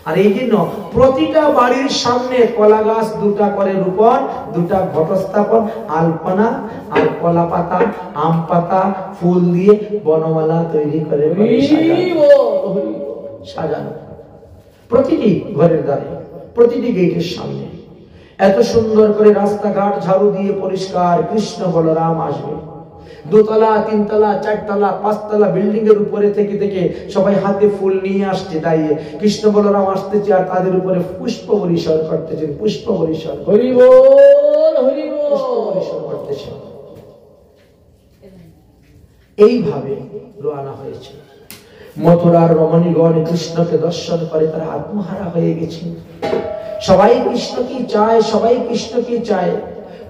আর এই জন্য প্রতিটা বাড়ির সামনে কলা গাছ দুটা করে রোপণ, দুটা ঘটস্থাপন, আলপনা আর কলা পাতা, আম পাতা, ফুল দিয়ে বনমালা তৈরি করে সাজানো প্রতিটি ঘরের দ্বারে, প্রতিটি গেটের সামনে এত সুন্দর করে রাস্তাঘাট ঝাড়ু দিয়ে পরিষ্কার। কৃষ্ণ বলরাম আসবে, দোতলা, তিনতলা, চারতলা, পাঁচতলা বিল্ডিং এর উপরে থেকে থেকে সবাই হাতে ফুল নিয়ে আসছে দাঁড়িয়ে। কৃষ্ণ বলরাম আসতেছে আর তাদের উপরে পুষ্প পরিসর করতেছেন, পুষ্প পরিসর, হরি বল হরি বল, পুষ্প পরিসর করতেছেন। এইভাবে রওনা হয়েছে। মথুরার রমণীগণ কৃষ্ণকে দর্শন করে তারা আত্মহারা হয়ে গেছে। সবাই কৃষ্ণকে চায়, সবাই কৃষ্ণকে চায়।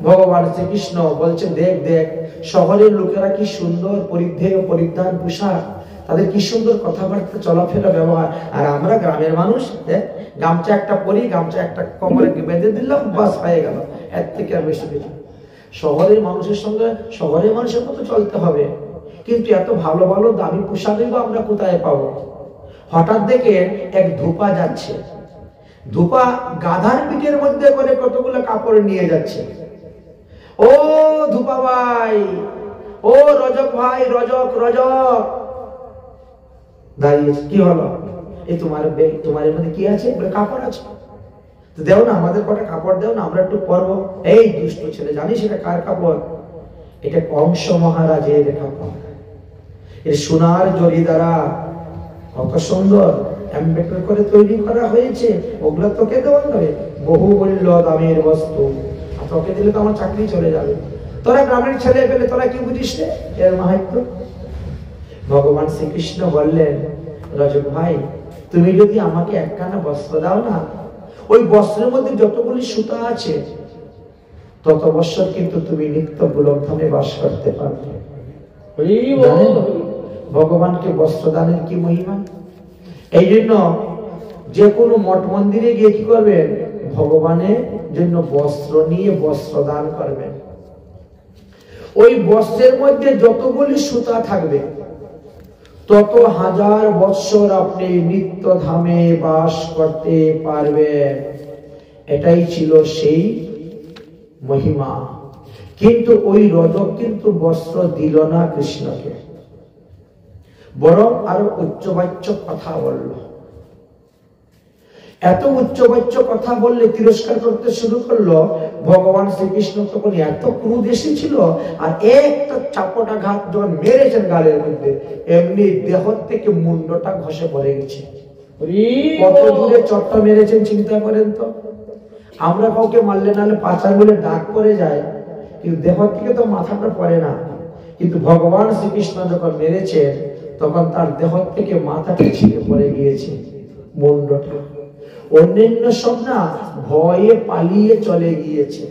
ভগবান শ্রীকৃষ্ণ বলছে, দেখ দেখ শহরের লোকেরা কি সুন্দর পরিধেয় পরিধান পোশাক, তাদের কি সুন্দর কথাবার্তা চলাফেরা ব্যবহার, আর আমরা গ্রামের মানুষ গামছা একটা পরি, গামছা একটা কোমরে বেঁধে দিলাম, বাস হয়ে গেল, এর থেকে আর বেশি কিছু। শহরের মানুষের সঙ্গে শহরের মানুষের মতো চলতে হবে, কিন্তু এত ভালো ভালো দামি পোশাকগুলো আমরা কোথায় পাবো? হঠাৎ দেখে এক ধূপা যাচ্ছে, ধূপা গাধার পিঠের মধ্যে করে কতগুলো কাপড় নিয়ে যাচ্ছে। ও ধূপা ভাই, ও রজক ভাই, রজক রজক দাঁড়িয়ে, কি হলো? এই তোমার মধ্যে কি আছে? বলে কাপড় আছে, তো দেও না, আমাদের কটা কাপড় দেও না, আমরা একটু পরবো। এই দুষ্ট ছেলে, জানিস এটা কার কাপড়? এটা কংস মহারাজের কাপড়। এর সোনার জরি দ্বারা কত সুন্দর এমব্রয়ডারি করে তৈরি করা হয়েছে, ওগুলো তোকে দেওয়া হবে, বহু মূল্য দামের বস্তু, তোকে দিলে তো আমার চাকরি চলে যাবে। তোরা গ্রামের ছেলে পেলে তোরা কি বুঝিস রে এর মাহাত্ম্য? ভগবান শ্রীকৃষ্ণ বললেন, রজক ভাই তুমি যদি আমাকে একখানা বস্ত্র দাও না, ওই বস্ত্রের মধ্যে যতগুলি সুতা আছে তত বছর কিন্তু তুমি নিত্য গোলকধামে বাস করতে পারবে। ভগবানকে বস্ত্র দানের কি মহিমা! এই জন্য যে কোনো মঠ মন্দিরে গিয়ে কি করবেন? ভগবানের জন্য বস্ত্র নিয়ে বস্ত্র দান করবেন। ওই বস্ত্রের মধ্যে যতগুলি সুতা থাকবে তত হাজার বৎসর আপনি নিত্য ধামে বাস করতে পারবেন। এটাই ছিল সেই মহিমা। কিন্তু ওই রজক কিন্তু বস্ত্র দিল না কৃষ্ণকে, বরং আরো উচ্চবাচ্য কথা বলল। এত উচ্চবাচ্য কথা বললে তিরস্কার করতে শুরু করলো। ভগবান শ্রীকৃষ্ণ তখন এত ক্রোধ এসেছিল, আর একটা চাপটা ঘাত যখন মেরেছেন গালের মধ্যে, এমনি দেহ থেকে মুন্ডটা ঘষে পড়ে গেছে। কত দূরে চটটা মেরেছেন চিন্তা করেন তো। আমরা কাউকে মারলে নাহলে পাচার বলে ডাক করে যায়, কিন্তু দেহ থেকে তো মাথাটা পড়ে না। কিন্তু ভগবান শ্রীকৃষ্ণ যখন মেরেছেন তখন তার দেহ থেকে মাথাটা ছিঁড়ে পড়ে গিয়েছে, মুন্ডটা। অন্যান্য সব না ভয়ে পালিয়ে চলে গিয়েছে,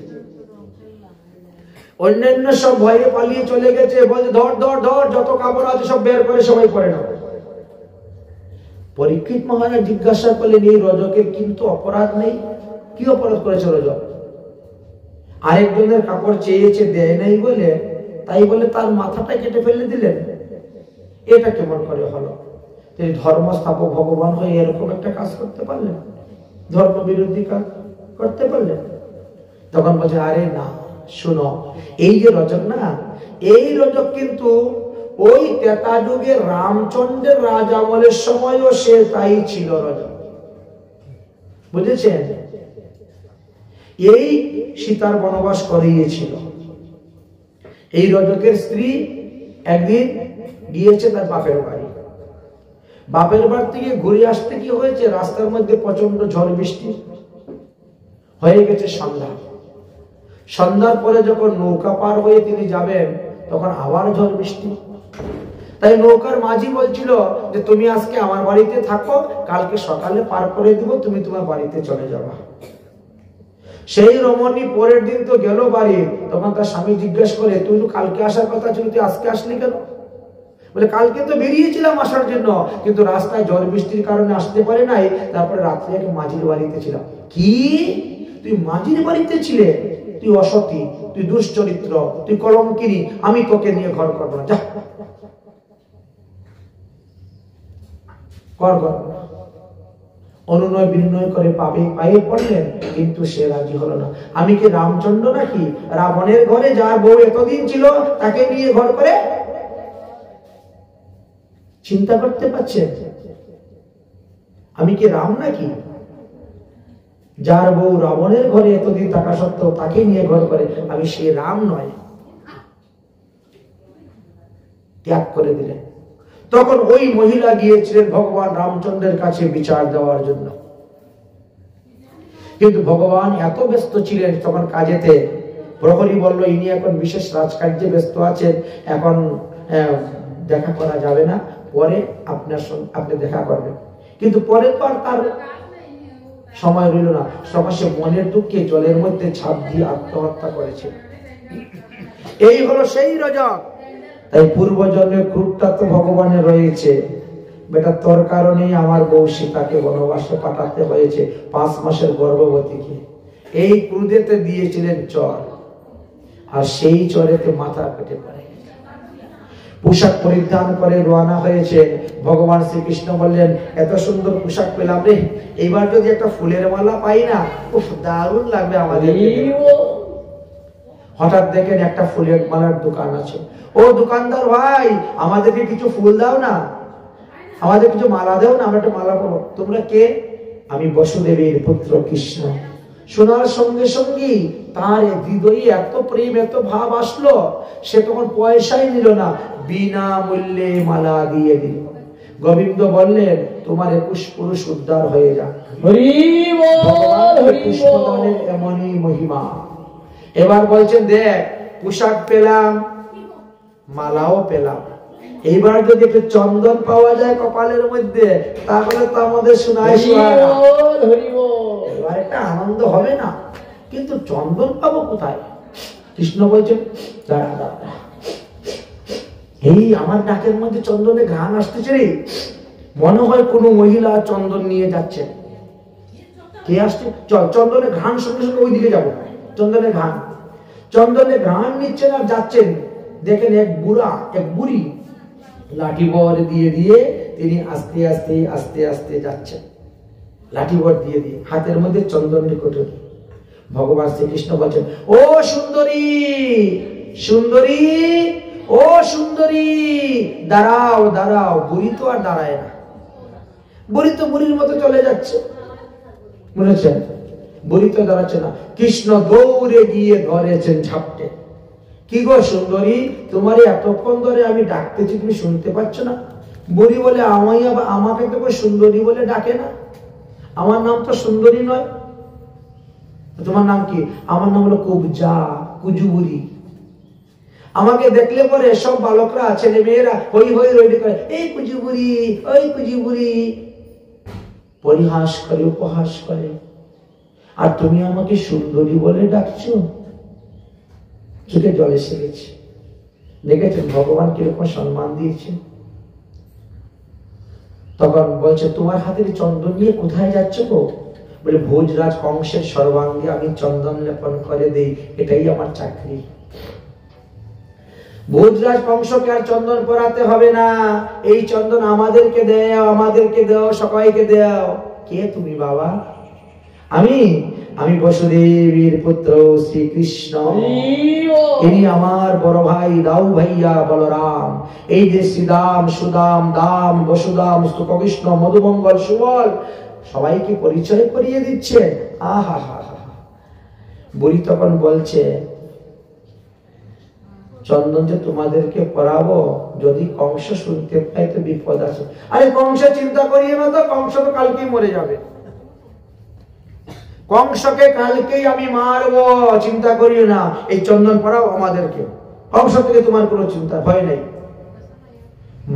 অন্যান্য সব ভয়ে পালিয়ে চলে গেছে। বলছে ধর ধর ধর, যত কাপড় আছে সব বের করে সবাই পরে নাও। পরীক্ষিত মহারাজ জিজ্ঞাসা করলেন, এই রজকের কিন্তু অপরাধ নেই, কি অপরাধ করেছে রজক? আরেকজনের কাপড় চেয়েছে, দেয় নাই বলে, তাই বলে তার মাথাটা কেটে ফেলে দিলেন, এটা কেমন করে হলো? তিনি ধর্ম স্থাপক ভগবান হয়ে এরকম একটা কাজ করতে পারলেন? ধর্ম বিরোধী কাজ করতে পারলেন? তখন বলছে, আরে না, শুনো, এই যে রজক না, এই রজক কিন্তু ওই ত্রেতা যুগে রামচন্দ্রের রাজ আমলের সময়ও সে তাই ছিল রজক, বুঝেছেন? এই সীতার বনবাস করিয়েছিল। এই রজকের স্ত্রী একদিন গিয়েছে তার বাপের বাড়ি। বাপের বাড়ি থেকে ঘুরে আসতে কি হয়েছে, রাস্তার মধ্যে প্রচন্ড ঝড় বৃষ্টি হয়ে গেছে। সন্ধ্যার পরে যখন নৌকা পার হয়ে তিনি যাবেন তখন আবার ঝড় বৃষ্টি। তাই নৌকার মাঝি বলছিল যে তুমি আজকে আমার বাড়িতে থাকো, কালকে সকালে পার করে দিব, তুমি তোমার বাড়িতে চলে যাবা। সেই রমণী পরের দিন তো গেল বাড়ি। তখন তার স্বামী জিজ্ঞেস করে, তুই তো কালকে আসার কথা ছিল, তুই আজকে আসলি কেন? বলে, কালকে তো বেরিয়েছিলাম আসার জন্য, কিন্তু রাস্তায় ঝড় বৃষ্টির কারণে আসতে পারে নাই, তারপরে রাত্রে এক মাঝির বাড়িতে ছিলাম। কি, তুই মাঝির বাড়িতে ছিলে? তুই অসতী, তুই দুশ্চরিত্র, তুই কলঙ্কিনী, আমি তোকে নিয়ে ঘর করবো না, যা কর। অনুনয় বিনয় করে পায়ে পড়লেন, কিন্তু সে রাজি হলো না। আমি কি রামচন্দ্র নাকি রাবণের ঘরে যার বউ এতদিন ছিল তাকে নিয়ে ঘর করে? চিন্তা করতে পারছেন? আমি কি রাম নাকি যার বউ রাবণের ঘরে এতদিন থাকা সত্ত্বেও তাকে নিয়ে ঘর করে? আমি সে রাম নয়। ত্যাগ করে দিলেন। তখন ওই মহিলা গিয়েছিলেন ভগবান রামচন্দ্রের কাছে বিচার দেওয়ার জন্য, কিন্তু ভগবান এত ব্যস্ত ছিলেন তখন কাজেতে। প্রহরী বলল, ইনি এখন বিশেষ রাজকার্যে ব্যস্ত আছেন, এখন দেখা করা যাবে না, পরে আপনার সঙ্গে আপনি দেখা করবেন। কিন্তু পরে তো আর তার সময় রইল না, সমাসে মনের দুঃখে জলের মধ্যে ঝাঁপ দিয়ে আত্মহত্যা করেছে। এই হলো সেই রজক। তাই পূর্বজন্মের ক্রুরটা তো ভগবানের রয়েছে। বেটা তোর কারণেই আমার বউ সীতাকে বনবাসে পাঠাতে হয়েছে, 5 মাসের গর্ভবতীকে। এই ক্রুদেতে দিয়েছিলেন চর, আর সেই চরেতে মাথা পেটে পড়ে পোশাক পরিধান করে রওনা হয়েছে। ভগবান শ্রীকৃষ্ণ বললেন, এত সুন্দর পোশাক পেলাম রে, এইবার যদি একটা ফুলের মালা পাই না, খুব দারুণ লাগবে আমাদের। হঠাৎ দেখেন একটা ফুলের মালার দোকান আছে। ও দোকানদার ভাই, আমাদেরকে কিছু ফুল দাও না, আমাদের কিছু মালা দাও না, আমরা একটা মালা পাবো। তোমরা কে? আমি বসুদেবের পুত্র কৃষ্ণ। শোনার সঙ্গে সঙ্গে তার হৃদয়ে এত প্রেম, এত ভাব আসলো, সে তখন পয়সাই নিল না, বিনামূল্যে মালা দিয়ে দিল। গোবিন্দ বললেন, তোমার 21 পুরুষ উদ্ধার হয়ে যা। পুষ্পদানের এমনই মহিমা। এবার বলছেন, দেখ পোশাক পেলাম, মালাও পেলাম, এইবার যদি একটু চন্দন পাওয়া যায় কপালের মধ্যে, তাহলে তো আমাদের শোনায় এবার একটা আনন্দ হবে না? কিন্তু চন্দন পাবো কোথায়? কৃষ্ণ বলছেন, দাঁড়া দাঁড়া, এই আমার নাকের মধ্যে চন্দনের ঘ্রাণ আসতেছে রে, মনে হয় কোনো মহিলা চন্দন নিয়ে যাচ্ছে। কে আসছে? চল, চন্দনের ঘ্রাণ সঙ্গে সঙ্গে ওই দিকে যাবো। চন্দনের ঘ্রাণ নিচ্ছেন আর যাচ্ছেন। দেখেন এক বুড়া, এক বুড়ি লাঠি বর দিয়ে দিয়ে তিনি আস্তে আস্তে আস্তে আস্তে যাচ্ছেন, লাঠি বর দিয়ে দিয়ে, হাতের মধ্যে চন্দনের কোটর। ভগবান শ্রীকৃষ্ণ বলছেন, ও সুন্দরী, সুন্দরী, ও সুন্দরী, দাঁড়াও দাঁড়াও। বুড়ি তো আর দাঁড়ায় না, বুড়ি তো বুড়ির মতো চলে যাচ্ছে, বুঝেছেন? বুড়ি তো দাঁড়াচ্ছে না। কৃষ্ণ দৌড়ে গিয়ে ধরেছেন ঝাপটে। কি গো সুন্দরী, তোমার এতক্ষণ ধরে আমি ডাকতেছি, তুমি শুনতে পাচ্ছ না? বুড়ি বলে, আমাকে তো সুন্দরী বলে ডাকে না, আমার নাম তো সুন্দরী নয়। তোমার নাম কি? আমার নাম হলো কুবজা, কুজু বুড়ি। আমাকে দেখলে পরে সব বালকরা, ছেলে মেয়েরা হই হই রইডি করে, এই কুজু বুড়ি, ওই কুজু বুড়ি, পরিহাস করে, উপহাস করে। আর তুমি আমাকে সুন্দরী বলে ডাকছো? চোখে জল এসে গেছে। দেখেছেন ভগবান কিরকম সম্মান দিয়েছে। তখন বলছে, তোমার হাতের চন্দন নিয়ে কোথায় যাচ্ছ গো? বলে, ভোজরাজ কংসের সর্বাঙ্গে আমি চন্দন লেপন করে দেই, এটাই আমার চাকরি। ভোজরাজ কংসকে আর চন্দন পরাতে হবে না, এই চন্দন আমাদেরকে দেও, আমাদেরকে দেও, সবাইকে দেও। কে তুমি বাবা? আমি বসুদেবের পুত্র শ্রীকৃষ্ণ। ইনি আমার বড় ভাই দাউ ভাইয়া বলরাম। এই যে শ্রীদাম, সুদাম, দাম, বসুদাম, কৃষ্ণ, মধুমঙ্গল, সুবল সবাইকে পরিচয় করিয়ে দিচ্ছে। আহা হা হা। বুড়ি তখন বলছে, চন্দন যে তোমাদেরকে পরাবো, যদি কংস শুনতে পায় তো বিপদ আছে। আরে কংস চিন্তা করিয়ে না তো, কংস তো কালকেই মরে যাবে। কংসকে কালকেই আমি মারবো, চিন্তা করিও না। এই চন্দন পরাও আমাদেরকে, কংস থেকে তোমার কোনো চিন্তা ভয় নেই।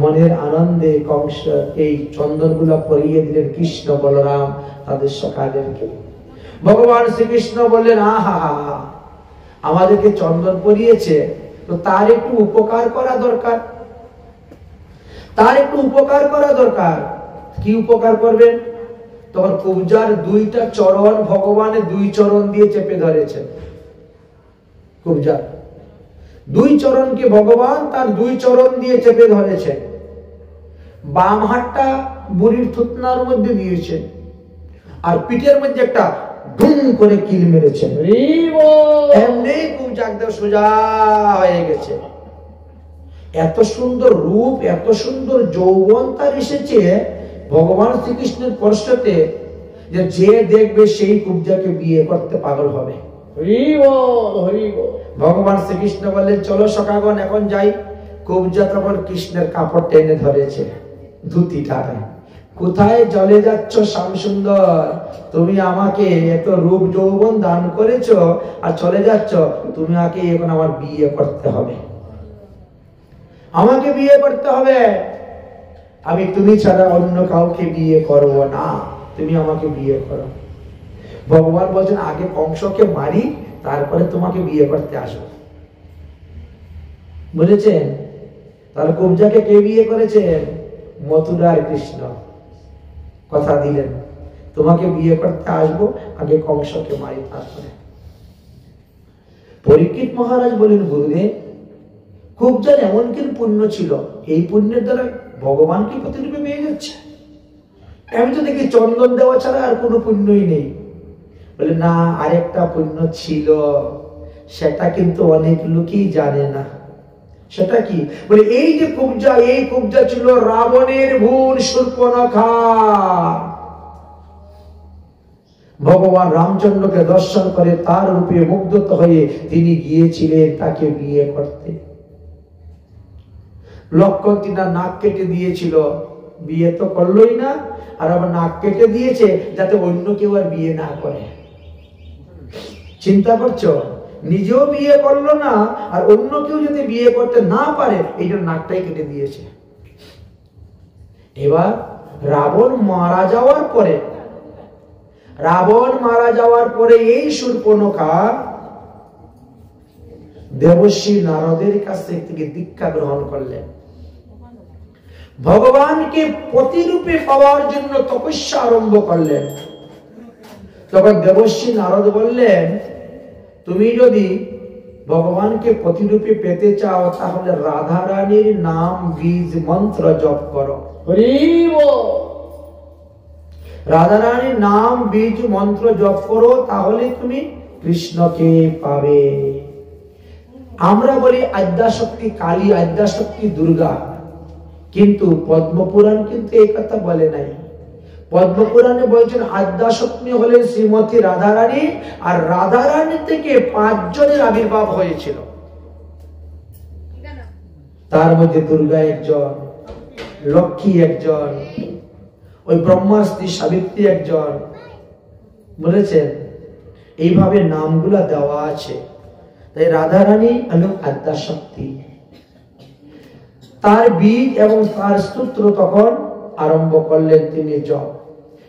মনের আনন্দে কংস এই চন্দন গুলা পরিয়ে দিলেন কৃষ্ণ বলরাম তাদের সখাদেরকে। ভগবান শ্রীকৃষ্ণ বললেন, আহা হা, আমাদেরকে চন্দন পরিয়েছে, তো তার একটু উপকার করা দরকার, তার একটু উপকার করা দরকার। কি উপকার করবেন? তখন কুবজার 2টা চরণ ভগবানের 2 চরণ দিয়ে চেপে ধরেছেন। কুবজার দুই চরণকে ভগবান তার দুই চরণ দিয়ে চেপে ধরেছেন, বাম হাতটা বুড়ির থুতনার মধ্যে দিয়েছেন, আর পিঠের মধ্যে একটা ধুম করে কিল মেরেছেন। এমনি কুবজা একদম সোজা হয়ে গেছে। এত সুন্দর রূপ, এত সুন্দর যৌবন তার এসেছে ভগবান শ্রীকৃষ্ণের পশ্চাতে, যে দেখবে সেই কুবজাকে বিয়ে করতে পাগল হবে। ভগবান শ্রীকৃষ্ণ বললেন, চলো সখাগণ এখন যাই। কুবজা তখন কৃষ্ণের কাপড় টেনে ধরেছে, ধুতিটা। কোথায় চলে যাচ্ছ শ্যামসুন্দর? তুমি আমাকে এত রূপ যৌবন দান করেছো আর চলে যাচ্ছ? তুমি আমাকে এখন আমার বিয়ে করতে হবে, আমাকে বিয়ে করতে হবে। আমি তুমি ছাড়া অন্য কাউকে বিয়ে করব না, তুমি আমাকে বিয়ে করো। ভগবান বলছেন, আগে কংসকে মারি, তারপরে তোমাকে বিয়ে করতে আসবো। বুঝেছেন? তাহলে কুবজাকে কে বিয়ে করেছেন? মথুরার কৃষ্ণ। কথা দিলেন, তোমাকে বিয়ে করতে আসবো, আগে কংসকে মারি তারপরে। পরীক্ষিত মহারাজ বলেন, গুরুদেব, কুবজার এমন কি পুণ্য ছিল, এই পুণ্যের দ্বারা ভগবানকে প্রতিরূপে পেয়ে যাচ্ছে? আমি তো দেখি চন্দন দেওয়া ছাড়া আর কোনো পুণ্যই নেই। বলে, না, আরেকটা পুণ্য ছিল, সেটা কিন্তু অনেক লোকই জানে না। সেটা কি? বলে, এই যে কুবজা, এই কুবজা ছিল রাবণের বোন শূর্পণখা। ভগবান রামচন্দ্রকে দর্শন করে তার রূপে মুগ্ধ হয়ে তিনি গিয়েছিলেন তাকে বিয়ে করতে। লক্ষণ তিনার নাক কেটে দিয়েছিল, বিয়ে তো করলোই না, আর আবার নাক কেটে দিয়েছে যাতে অন্য কেউ আর বিয়ে না করে। চিন্তা করছো? নিজেও বিয়ে করলো না, আর অন্য কেউ যদি বিয়ে করতে না পারে, এই জন্য নাকটাই কেটে দিয়েছে। এবার রাবণ মারা যাওয়ার পরে এই শূর্পণখা দেবশ্রী নারদের কাছ থেকে দীক্ষা গ্রহণ করলেন। ভগবানকে প্রতিরূপে পাওয়ার জন্য তপস্যা আরম্ভ করলেন। তখন দেবশ্রী নারদ বললেন, তুমি যদি ভগবানকে প্রতিরূপে পেতে চাও, তাহলে রাধা রানীর নাম বীজ মন্ত্র জপ করো। রাধা রানীর নাম বীজ মন্ত্র জপ করো, তাহলে তুমি কৃষ্ণকে পাবে। আমরা বলি আদ্যাশক্তি কালী, আদ্যাশক্তি দুর্গা, কিন্তু পদ্মপুরাণ কিন্তু এই কথা বলে নাই। পদ্মপুরাণে বলছেন আদ্যাশক্তি হলেন শ্রীমতী রাধারানী, আর রাধারানী থেকে 5 জনের আবির্ভাব হয়েছিল। তার মধ্যে দুর্গা একজন, লক্ষ্মী একজন, ওই ব্রহ্মাস্ত্রী সাবিত্রী একজন। বলেছেন, এইভাবে নামগুলা দেওয়া আছে। তাই রাধারানী হলেন আদ্যাশক্তি। তার বীজ এবং তার স্তোত্র তখন আরম্ভ করলেন তিনি জপ।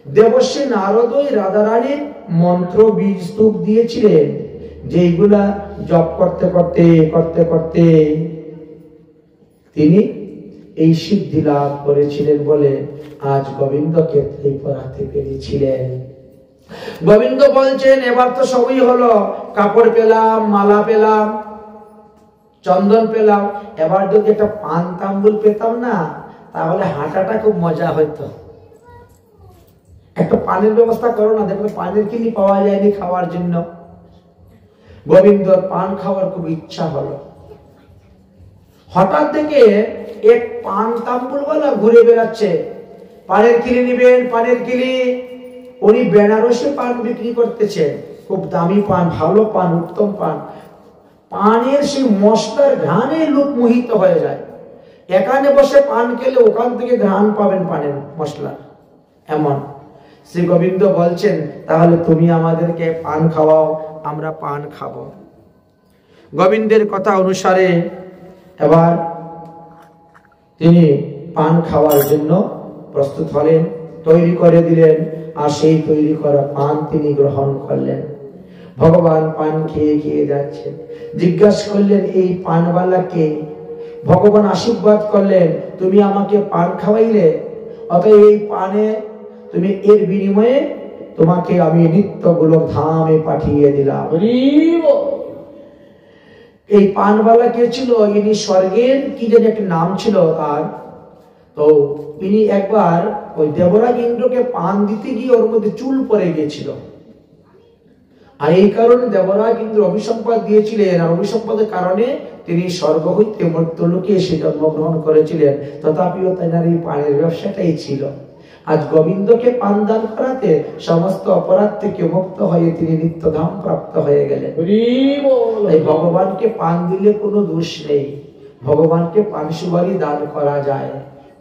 দেবশ্রী নারদ রাধারানীর মন্ত্র বীজ স্তূপ দিয়েছিলেন, যেগুলা জপ করতে করতে করতে করতে তিনি এই সিদ্ধি লাভ করেছিলেন বলে আজ গোবিন্দকে পড়াতে পেরেছিলেন। গোবিন্দ বলছেন, এবার তো সবই হলো, কাপড় পেলাম, মালা পেলাম, চন্দন পেলাম, এবার যদি একটা পান তাম্বুল পেতাম না, তাহলে হাঁটাটা খুব মজা হইতো। একটা পানের ব্যবস্থা করো না, দেখো পানের কিনি পাওয়া যায়নি খাওয়ার জন্য। গোবিন্দর পান খাওয়ার খুব ইচ্ছা হলো। হঠাৎ দেখে এক পান তাম্বুলওয়ালা ঘুরে বেড়াচ্ছে, পানের কিলি নিবেন, পানের কিলি। উনি বেনারসে পান বিক্রি করতেছেন, খুব দামি পান, ভালো পান, উত্তম পান। পানের সেই মশলার ঘ্রাণে লোক মোহিত হয়ে যায়। এখানে বসে পান খেলে ওখান থেকে ঘ্রাণ পাবেন পানের মশলা, এমন। শ্রী গোবিন্দ বলছেন, তাহলে তুমি আমাদেরকে পান খাওয়াও, আমরা পান খাবো। গোবিন্দের কথা অনুসারে এবার তিনি পান খাওয়ার জন্য প্রস্তুত হলেন, তৈরি করে দিলেন, আর সেই তৈরি করা পান তিনি গ্রহণ করলেন। ভগবান পান খেয়ে খেয়ে যাচ্ছেন। জিজ্ঞাসা করলেন, এই পানওয়ালাকে? ভগবান আশীর্বাদ করলেন, তুমি আমাকে পান খাওয়াইলে, অতএব এই পানে তুমি এর বিনিময়ে তোমাকে আমি নিত্য গোলক ধামে পাঠিয়ে দিলাম। এই পানওয়ালা কে ছিল? ইনি স্বর্গের কি যেন একটা নাম ছিল তার। তো ইনি একবার ওই দেবরাজ ইন্দ্রকে পান দিতে গিয়ে ওর মধ্যে চুল পড়ে গিয়েছিল, আর এই কারণে দেবরাজ ইন্দ্র অভিসম্পাদ দিয়েছিলেন, আর অভিসম্পাদের কারণে তিনি স্বর্গ হইতে মর্ত্যলোকে এসে জন্মগ্রহণ করেছিলেন। তথাপিও তার এই পানের ব্যবসাটাই ছিল। আজ গোবিন্দকে পান দান করাতে সমস্ত অপরাধ থেকে মুক্ত হয়ে তিনি নিত্যধাম প্রাপ্ত হয়ে গেলেন। তাই ভগবানকে পান দিলে কোনো দোষ নেই। ভগবানকে পান সুপারি দান করা যায়,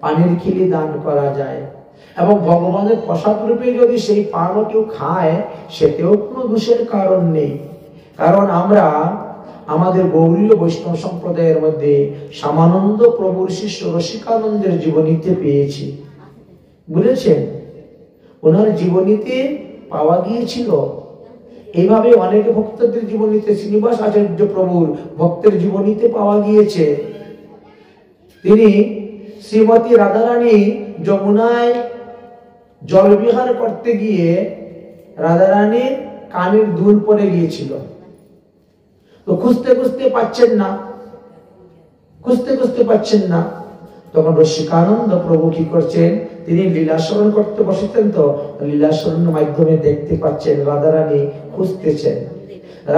পানের খিলি দান করা যায়, এবং ভগবানের প্রসাদ রূপে যদি সেই পানও কেউ খায় সেতেও কোনো দোষের কারণ নেই। কারণ আমরা আমাদের গৌড়ীয় বৈষ্ণব সম্প্রদায়ের মধ্যে শ্যামানন্দ প্রভুর শিষ্য রসিকানন্দের জীবনীতে পেয়েছি, বুঝেছেন? ওনার জীবনীতে পাওয়া গিয়েছিল। এইভাবে অনেক ভক্তদের জীবনীতে, শ্রীনিবাস আচার্য প্রভুর ভক্তের জীবনীতে পাওয়া গিয়েছে। তিনি শ্রীমতী রাধারানী যমুনায় জলবিহার করতে গিয়ে রাধারানীর কানের দুল পড়ে গিয়েছিল। তো খুঁজতে খুঁজতে পাচ্ছেন না। তখন রসিকানন্দ প্রভু কি করছেন, তিনি লীলাস্মরণ করতে বসেছেন। তো লীলাস্মরণের মাধ্যমে দেখতে পাচ্ছেন রাধারানী খুঁজতেছেন।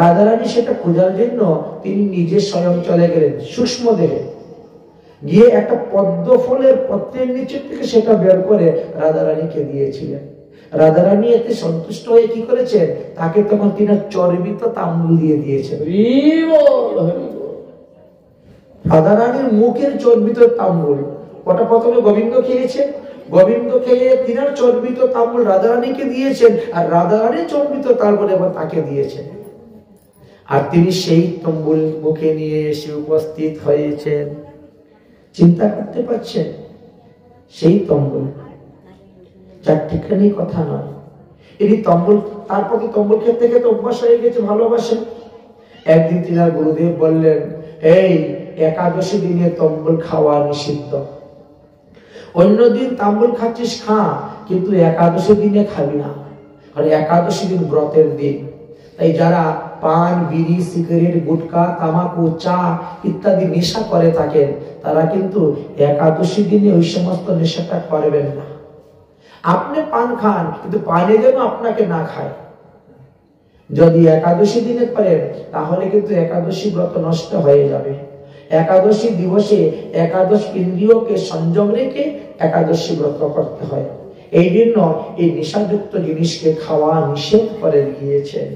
রাধারানী সেটা খোঁজার জন্য তিনি নিজে স্বয়ং চলে গেলেন সূক্ষ্ম দেহে, গিয়ে একটা পদ্ম ফলের পত্রের নিচে থেকে সেটা বের করে রাধারানীকে দিয়েছিলেন। রাধারানী এতে সন্তুষ্ট হয়ে কি করেছেন, তাকে তখন তিনি চর্বিত তাম্বুল দিয়ে দিয়েছেন। রাধারানীর মুখের চর্বিত তাম্বুল, ওটা প্রথমে গোবিন্দ খেয়েছেন। গোবিন্দ খেয়ে তিনার চর্বিত তাম্বুল রাধারানীকে দিয়েছেন, আর রাধারানীর চর্বিত তাম্বুল এবার তাকে দিয়েছেন। আর তিনি সেই তাম্বুল মুখে নিয়ে এসে উপস্থিত হয়েছেন। চিন্তা করতে পারছেন? সেই তম্বুল, চারটিখানি কথা নয়। এই তম্বুল, তার প্রতি তম্বুল খেতে খেতে অভ্যাস হয়ে গেছে, ভালোবাসেন। একদিন তিনার গুরুদেব বললেন, এই একাদশী দিনে তম্বুল খাওয়া নিষিদ্ধ। অন্যদিন তাম্বুল খাচ্ছিস খা, কিন্তু একাদশী দিনে খাবি না, কারণ একাদশী দিন ব্রতের দিন। তাই যারা পান, বিড়ি, সিগারেট, গুটখা, তামাকু, চা ইত্যাদি নেশা করে থাকেন, তারা কিন্তু একাদশী দিনে ওই সমস্ত নেশাটা করবেন না। আপনি পান খান, কিন্তু পানে যেন আপনাকে না খায়। যদি একাদশী দিনে করেন তাহলে কিন্তু একাদশী ব্রত নষ্ট হয়ে যাবে। একাদশী দিবসে একাদশ ইন্দ্রিয়কে সংযম রেখে একাদশী ব্রত করতে হয়। এই জন্য এই নেশাযুক্ত জিনিসকে খাওয়া নিষেধ করে দিয়েছেন।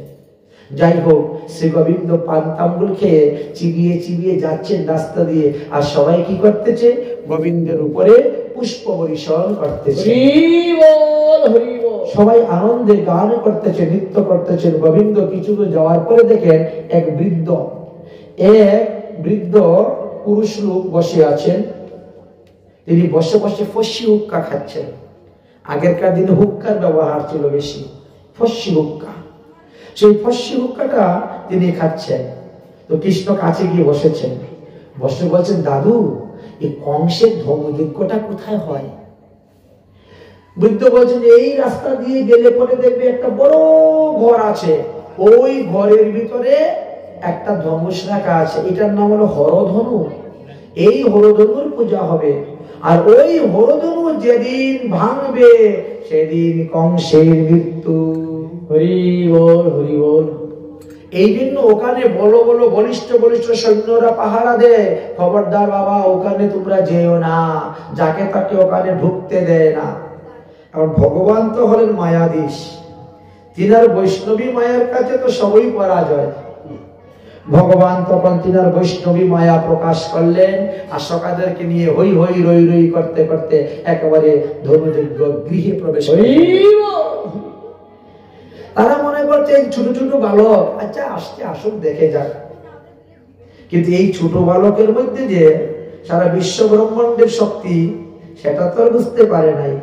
যাই হোক, শ্রী গোবিন্দ পান তাম্বুল খেয়ে চিবিয়ে যাচ্ছেন রাস্তা দিয়ে, আর সবাই কি করতেছে, গোবিন্দের উপরে পুষ্প বর্ষণ করতেছে। সবাই আনন্দে গান করতেছে, নৃত্য করতেছেন। গোবিন্দ কিছু দূর যাওয়ার পরে দেখেন এক বৃদ্ধ পুরুষ লোক বসে আছেন। তিনি বসে বসে ফস্সি হুক্কা খাচ্ছেন। আগেরকার দিনে হুক্কার ব্যবহার ছিল বেশি, ফস্সি হুক্কা। সেই ফস্সি হুক্কাটা তিনি খাচ্ছেন। তো কৃষ্ণ কাছে গিয়ে বসেছেন, বসে বলছেন, দাদু এই কংসের ধর্মযজ্ঞটা কোথায় হয়? বৃদ্ধ বলছেন, এই রাস্তা দিয়ে গেলে পরে দেখবে একটা বড় ঘর আছে, ওই ঘরের ভিতরে একটা ধনুষ রাখা আছে, এটার নাম হলো হরধনু। এই হরধনুর পূজা হবে, আর ওই হরধনু যেদিন ভাঙবে সেদিন কংসের মৃত্যু। হরি বল, হরি বল। এই জন্য ওখানে বড় বড় বলিষ্ঠ সৈন্যরা পাহারা দেয়, খবরদার বাবা ওখানে তোমরা যেও না, যাকে তাকে ওখানে ঢুকতে দেয় না। আর ভগবান তো হলেন মায়াধীশ, তিনার বৈষ্ণবী মায়ের কাছে তো সবই পরাজয়। ভগবান তখন তিনার বৈষ্ণবী মায়া প্রকাশ করলেন, আর সকাদেরকে নিয়ে হই হই রই রই করতে করতে একেবারে ধর্মযজ্ঞ গৃহে প্রবেশ করলেন। তারা মনে করছে ছোট ছোট বালক, আচ্ছা আসতে আসুক, দেখে যাক। কিন্তু এই ছোট বালকের মধ্যে যে সারা বিশ্ব ব্রহ্মাণ্ডের শক্তি, সেটা তো আর বুঝতে পারে নাই।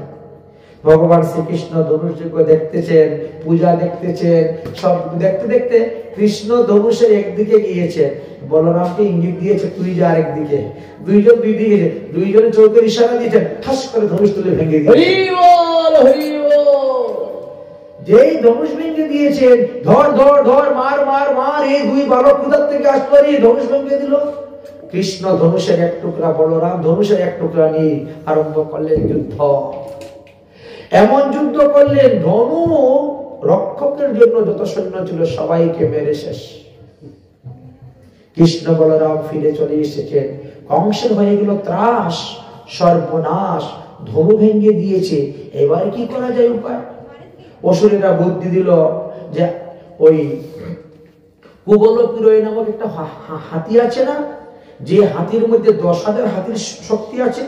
ভগবান শ্রীকৃষ্ণ ধনুষযজ্ঞ দেখতেছেন, পূজা দেখতেছেন, সব দেখতে দেখতে কৃষ্ণ ধনুষের একদিকে গিয়েছে, বলরামকে ইঙ্গিত দিয়েছে তুই যা আরেকদিকে। দুইজন দুই দিকে, দুইজনে চোখের ইশারা দিয়েছেন, ঠাস করে ধনুষ তুলে ভেঙে দিয়েছে। যেই ধনুষ ভেঙে দিয়েছেন, ধর ধর ধর, মার মার মার, এই দুই বালক কোথার থেকে আসলো, ধনুষ ভেঙে দিল। কৃষ্ণ ধনুষের এক টুকরা, বলরাম ধনুষের এক টুকরা নিয়ে আরম্ভ করলেন যুদ্ধ। এমন যুদ্ধ করলেন, ধনু রক্ষকের জন্য যত সৈন্য ছিল সবাইকে মেরে শেষ। কৃষ্ণ বলরাম ফিরে চলে এসেছেন, কংসের হয়ে গেল ত্রাস, সর্বনাশ, ধনু ভেঙে দিয়েছে, এবার কি করা যায় উপায়? অসুরেরা বুদ্ধি দিল যে ওই কুবলপিরয় নামক একটা হাতি আছে না, যে হাতির মধ্যে 10,000 হাতির শক্তি আছে,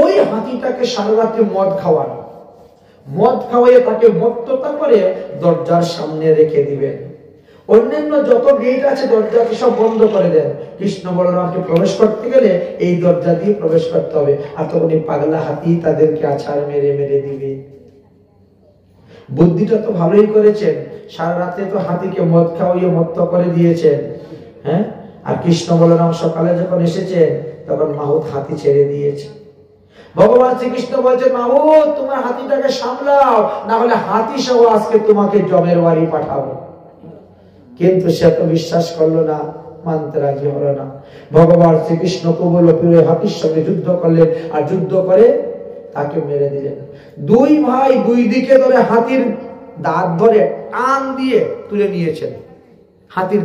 ওই হাতিটাকে সারা রাত্রে মদ খাওয়ানো, মদ খাওয়াইয়ে তাকে মত্ততা করে দরজার সামনে রেখে দিবেন। অন্যান্য যত গেট আছে দরজাকে সব বন্ধ করে দেন। কৃষ্ণ বলরামকে প্রবেশ করতে গেলে এই দরজা দিয়ে প্রবেশ করতে হবে, আর তখন এই পাগলা হাতি তাদেরকে আছাড় মেরে মেরে দিবে। বুদ্ধিটা তো ভালোই করেছেন, সারা রাতে তো হাতিকে মদ খাওয়াইয়ে মত্ত করে দিয়েছেন। হ্যাঁ, আর কৃষ্ণ বলরাম সকালে যখন এসেছেন তখন মাহুত হাতি ছেড়ে দিয়েছে। ভগবান শ্রীকৃষ্ণ বলছেন, মাহুত তোমার হাতিটাকে সামলাও, না হলে হাতি সহ আজকে তোমাকে জমের বাড়ি পাঠাবো। কিন্তু সে তো বিশ্বাস করলো না, মানতে রাজি হলো না। ভগবান শ্রীকৃষ্ণ কুবলপিরয় হাতির সঙ্গে যুদ্ধ করলেন, আর যুদ্ধ করে তাকে মেরে দিলেন। দুই ভাই দুই দিকে ধরে হাতির দাঁত ধরে টান দিয়ে তুলে নিয়েছেন। হাতির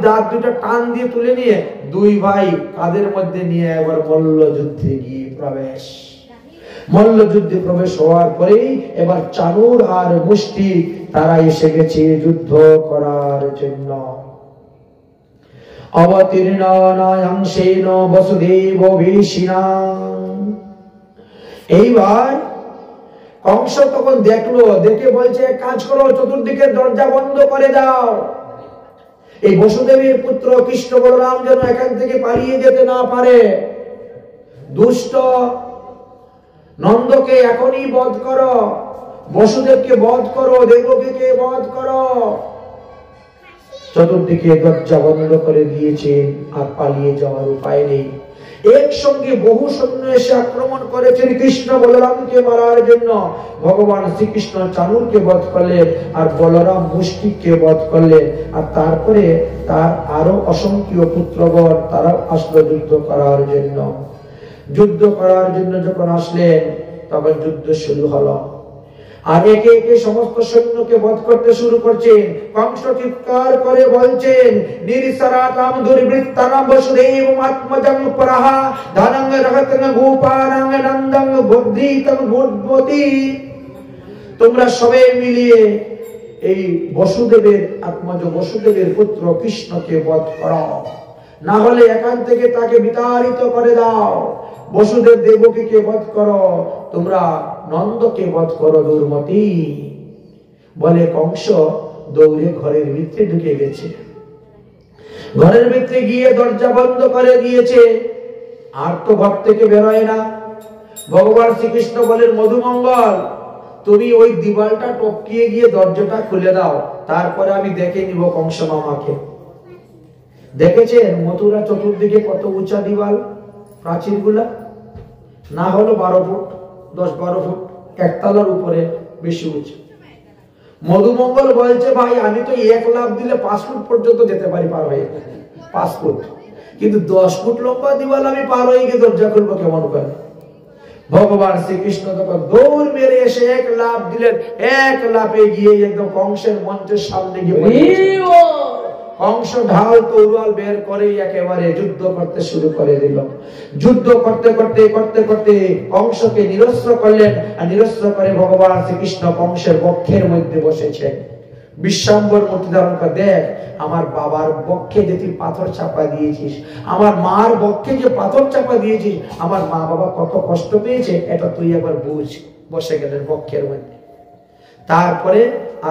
দাঁত দুটো টান দিয়ে তুলে নিয়ে দুই ভাই কাদের মধ্যে নিয়ে এবার মল্লযুদ্ধে গিয়ে প্রবেশ। মল্লযুদ্ধে প্রবেশ হওয়ার পরেই এবার চানুর আর মুষ্টি তারা এসে গেছে যুদ্ধ করার জন্য। অবতীর্ণাংশেন বসুদেব ভীষিণা। এইবার কংস তখন দেখলো, দেখে বলছে, কাজ করো, চতুর্দিকে দরজা বন্ধ করে দাও, এই বসুদেবের পুত্র কৃষ্ণ বলরাম যেন এখান থেকে পালিয়ে যেতে না পারে। দুষ্ট নন্দকে এখনই বধ করো, বসুদেবকে বধ করো, দেবকীকে বধ করো। চতুর্দিকে দরজা বন্ধ করে দিয়েছে, আর পালিয়ে যাওয়ার উপায় নেই। একসঙ্গে বহু সৈন্য এসে আক্রমণ করেছেন কৃষ্ণ বলরামকে মারার জন্য। ভগবান শ্রীকৃষ্ণ চানুরকে বধ করলেন, আর বলরাম মুষ্টিককে বধ করলেন, আর তারপরে তার আরো অসংখ্য পুত্রগণ তারা আসলো যুদ্ধ করার জন্য। যুদ্ধ করার জন্য যখন আসলেন তখন যুদ্ধ শুরু হলো, আর একে একে সমস্ত সৈন্যকে বধ করতে শুরু করছেন। কংস চিৎকার করে বলছেন, নিরসরাতাম দুর্বৃত্তানাম বসুদেব আত্মজং পরাহা ধনং রহতং গোপানাং নন্দং বুদ্ধিতং বুদ্ধতি। তোমরা সবাই মিলিয়ে এই বসুদেবের আত্মজ বসুদেবের পুত্র কৃষ্ণকে বধ করো, না হলে এখান থেকে তাকে বিতাড়িত করে দাও। বসুদেব দেবকীকে বধ করো, তোমরা নন্দকে বধ করো দুর্মতি। বলে কংস দৌড়ে ঘরের ভিতরে ঢুকে গেছে। ঘরের ভিতরে গিয়ে দরজা বন্ধ করে দিয়েছে, আর তো ঘর থেকে বেরোয় না। ভগবান শ্রীকৃষ্ণ বলেন, মধুমঙ্গল, তুমি ওই দিওয়ালটা টপকিয়ে গিয়ে দরজাটা খুলে দাও, তারপরে আমি দেখে নিব কংস মামাকে। দেখেছেন মথুরা চতুর্দিকে কত উঁচা দিওয়াল, প্রাচীর গুলা না হলো 12 ফুট, 10-12 ফুট, একতলার উপরে বেশি উঁচু। মধুমঙ্গল বলছে, ভাই আমি তো 1 লাফ দিলে 5 ফুট পর্যন্ত যেতে পারি, পার হয়ে 5 ফুট, কিন্তু 10 ফুট লম্বা দিওয়াল আমি পার হয়ে গিয়ে দরজা খুলবো কেমন করে? ভগবান শ্রীকৃষ্ণ তখন দৌড় মেরে এসে 1 লাফ দিলেন। 1 লাফে গিয়ে একদম কংসের মঞ্চের সামনে গিয়ে কংস ঢাল তরোয়াল বের করে একেবারে যুদ্ধ করতে শুরু করে দিল। যুদ্ধ করতে করতে করতে করতে কংসকে নিরস্ত্র করলেন, আর নিরস্ত্র করে ভগবান শ্রীকৃষ্ণ কংসের বক্ষের মধ্যে বসেছেন। বিশ্বম্বর মূর্তি ধারণ করে, দেখ আমার বাবার বক্ষে যে তুই পাথর চাপা দিয়েছিস, আমার মার বক্ষে যে পাথর চাপা দিয়েছিস, আমার মা বাবা কত কষ্ট পেয়েছে, এটা তুই একবার বুঝ। বসে গেলেন বক্ষের মধ্যে। তারপরে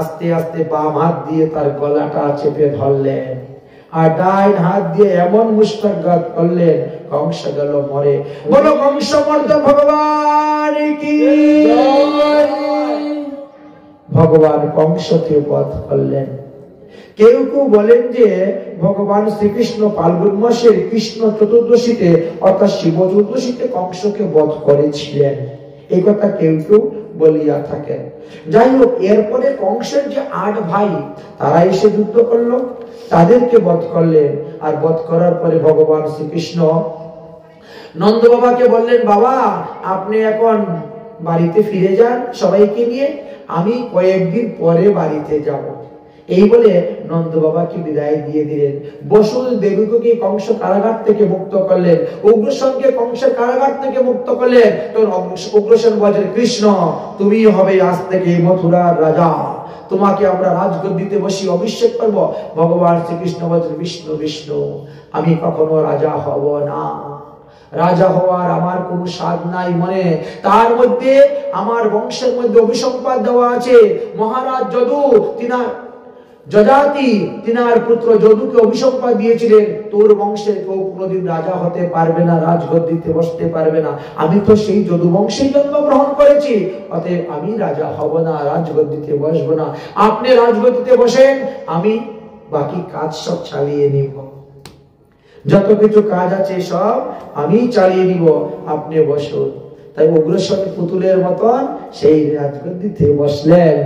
আস্তে আস্তে বাম হাত দিয়ে তার গলাটা চেপে ধরলেন, আর ডাইন হাত দিয়ে এমন মুষ্টাঘাত করলেন কংস গেল মরে। বলো কংস মর্দন ভগবান কি জয়। ভগবান কংসকে বধ করলেন। কেউ কেউ বলেন যে ভগবান শ্রীকৃষ্ণ ফাল্গুন মাসের কৃষ্ণ চতুর্দশীতে অর্থাৎ শিব চতুর্দশীতে কংসকে বধ করেছিলেন, এই কথা কেউ কেউ বলিয়া থাকেন। যাই হোক, এরপরে কংসের যে 8 ভাই তারা এসে যুদ্ধ করলো, তাদেরকে বধ করলেন। আর বধ করার পরে ভগবান শ্রীকৃষ্ণ নন্দ বাবাকে বললেন, বাবা আপনি এখন বাড়িতে ফিরে যান সবাইকে নিয়ে, আমি কয়েকদিন পরে বাড়িতে যাব। এই বলে নন্দ বাবাকে বিদায় দিয়ে দিলেন। বসুল দেবীকে কংস কারাগার থেকে মুক্ত করলেন, উগ্রসেনকে কংসের কারাগার থেকে মুক্ত করলেন। তখন উগ্রসেন বলেন, কৃষ্ণ তুমি হবে আজ থেকে মথুরার রাজা, তোমাকে আমরা রাজগদ্দিতে বসি অভিষেক করব। ভগবান শ্রীকৃষ্ণ বলেন, বিষ্ণু বিষ্ণু, আমি কখনো রাজা হব না, রাজা হওয়ার আমার কোনো স্বাদ নাই মনে। তার মধ্যে আমার বংশের মধ্যে অভিসম্পাদ দেওয়া আছে। মহারাজ যদু যজাতি তিনার পুত্র যদুকে অভিসম্পাদ দিয়েছিলেন, তোর বংশের কেউ কোনোদিন রাজা হতে পারবে না, রাজগদ্দিতে বসতে পারবে না। আমি তো সেই যদু বংশে জন্মগ্রহণ করেছি, অতএব আমি রাজা হব না, রাজগদ্দিতে বসবো না। আপনি রাজগদ্দিতে বসেন, আমি বাকি কাজ সব চালিয়ে নিব, যত কিছু কাজ আছে সব আমি চালিয়ে নিব, আপনি বসুন। তাই উগ্রসেন পুতুলের মতন সেই রাজগদ্দিতে বসলেন।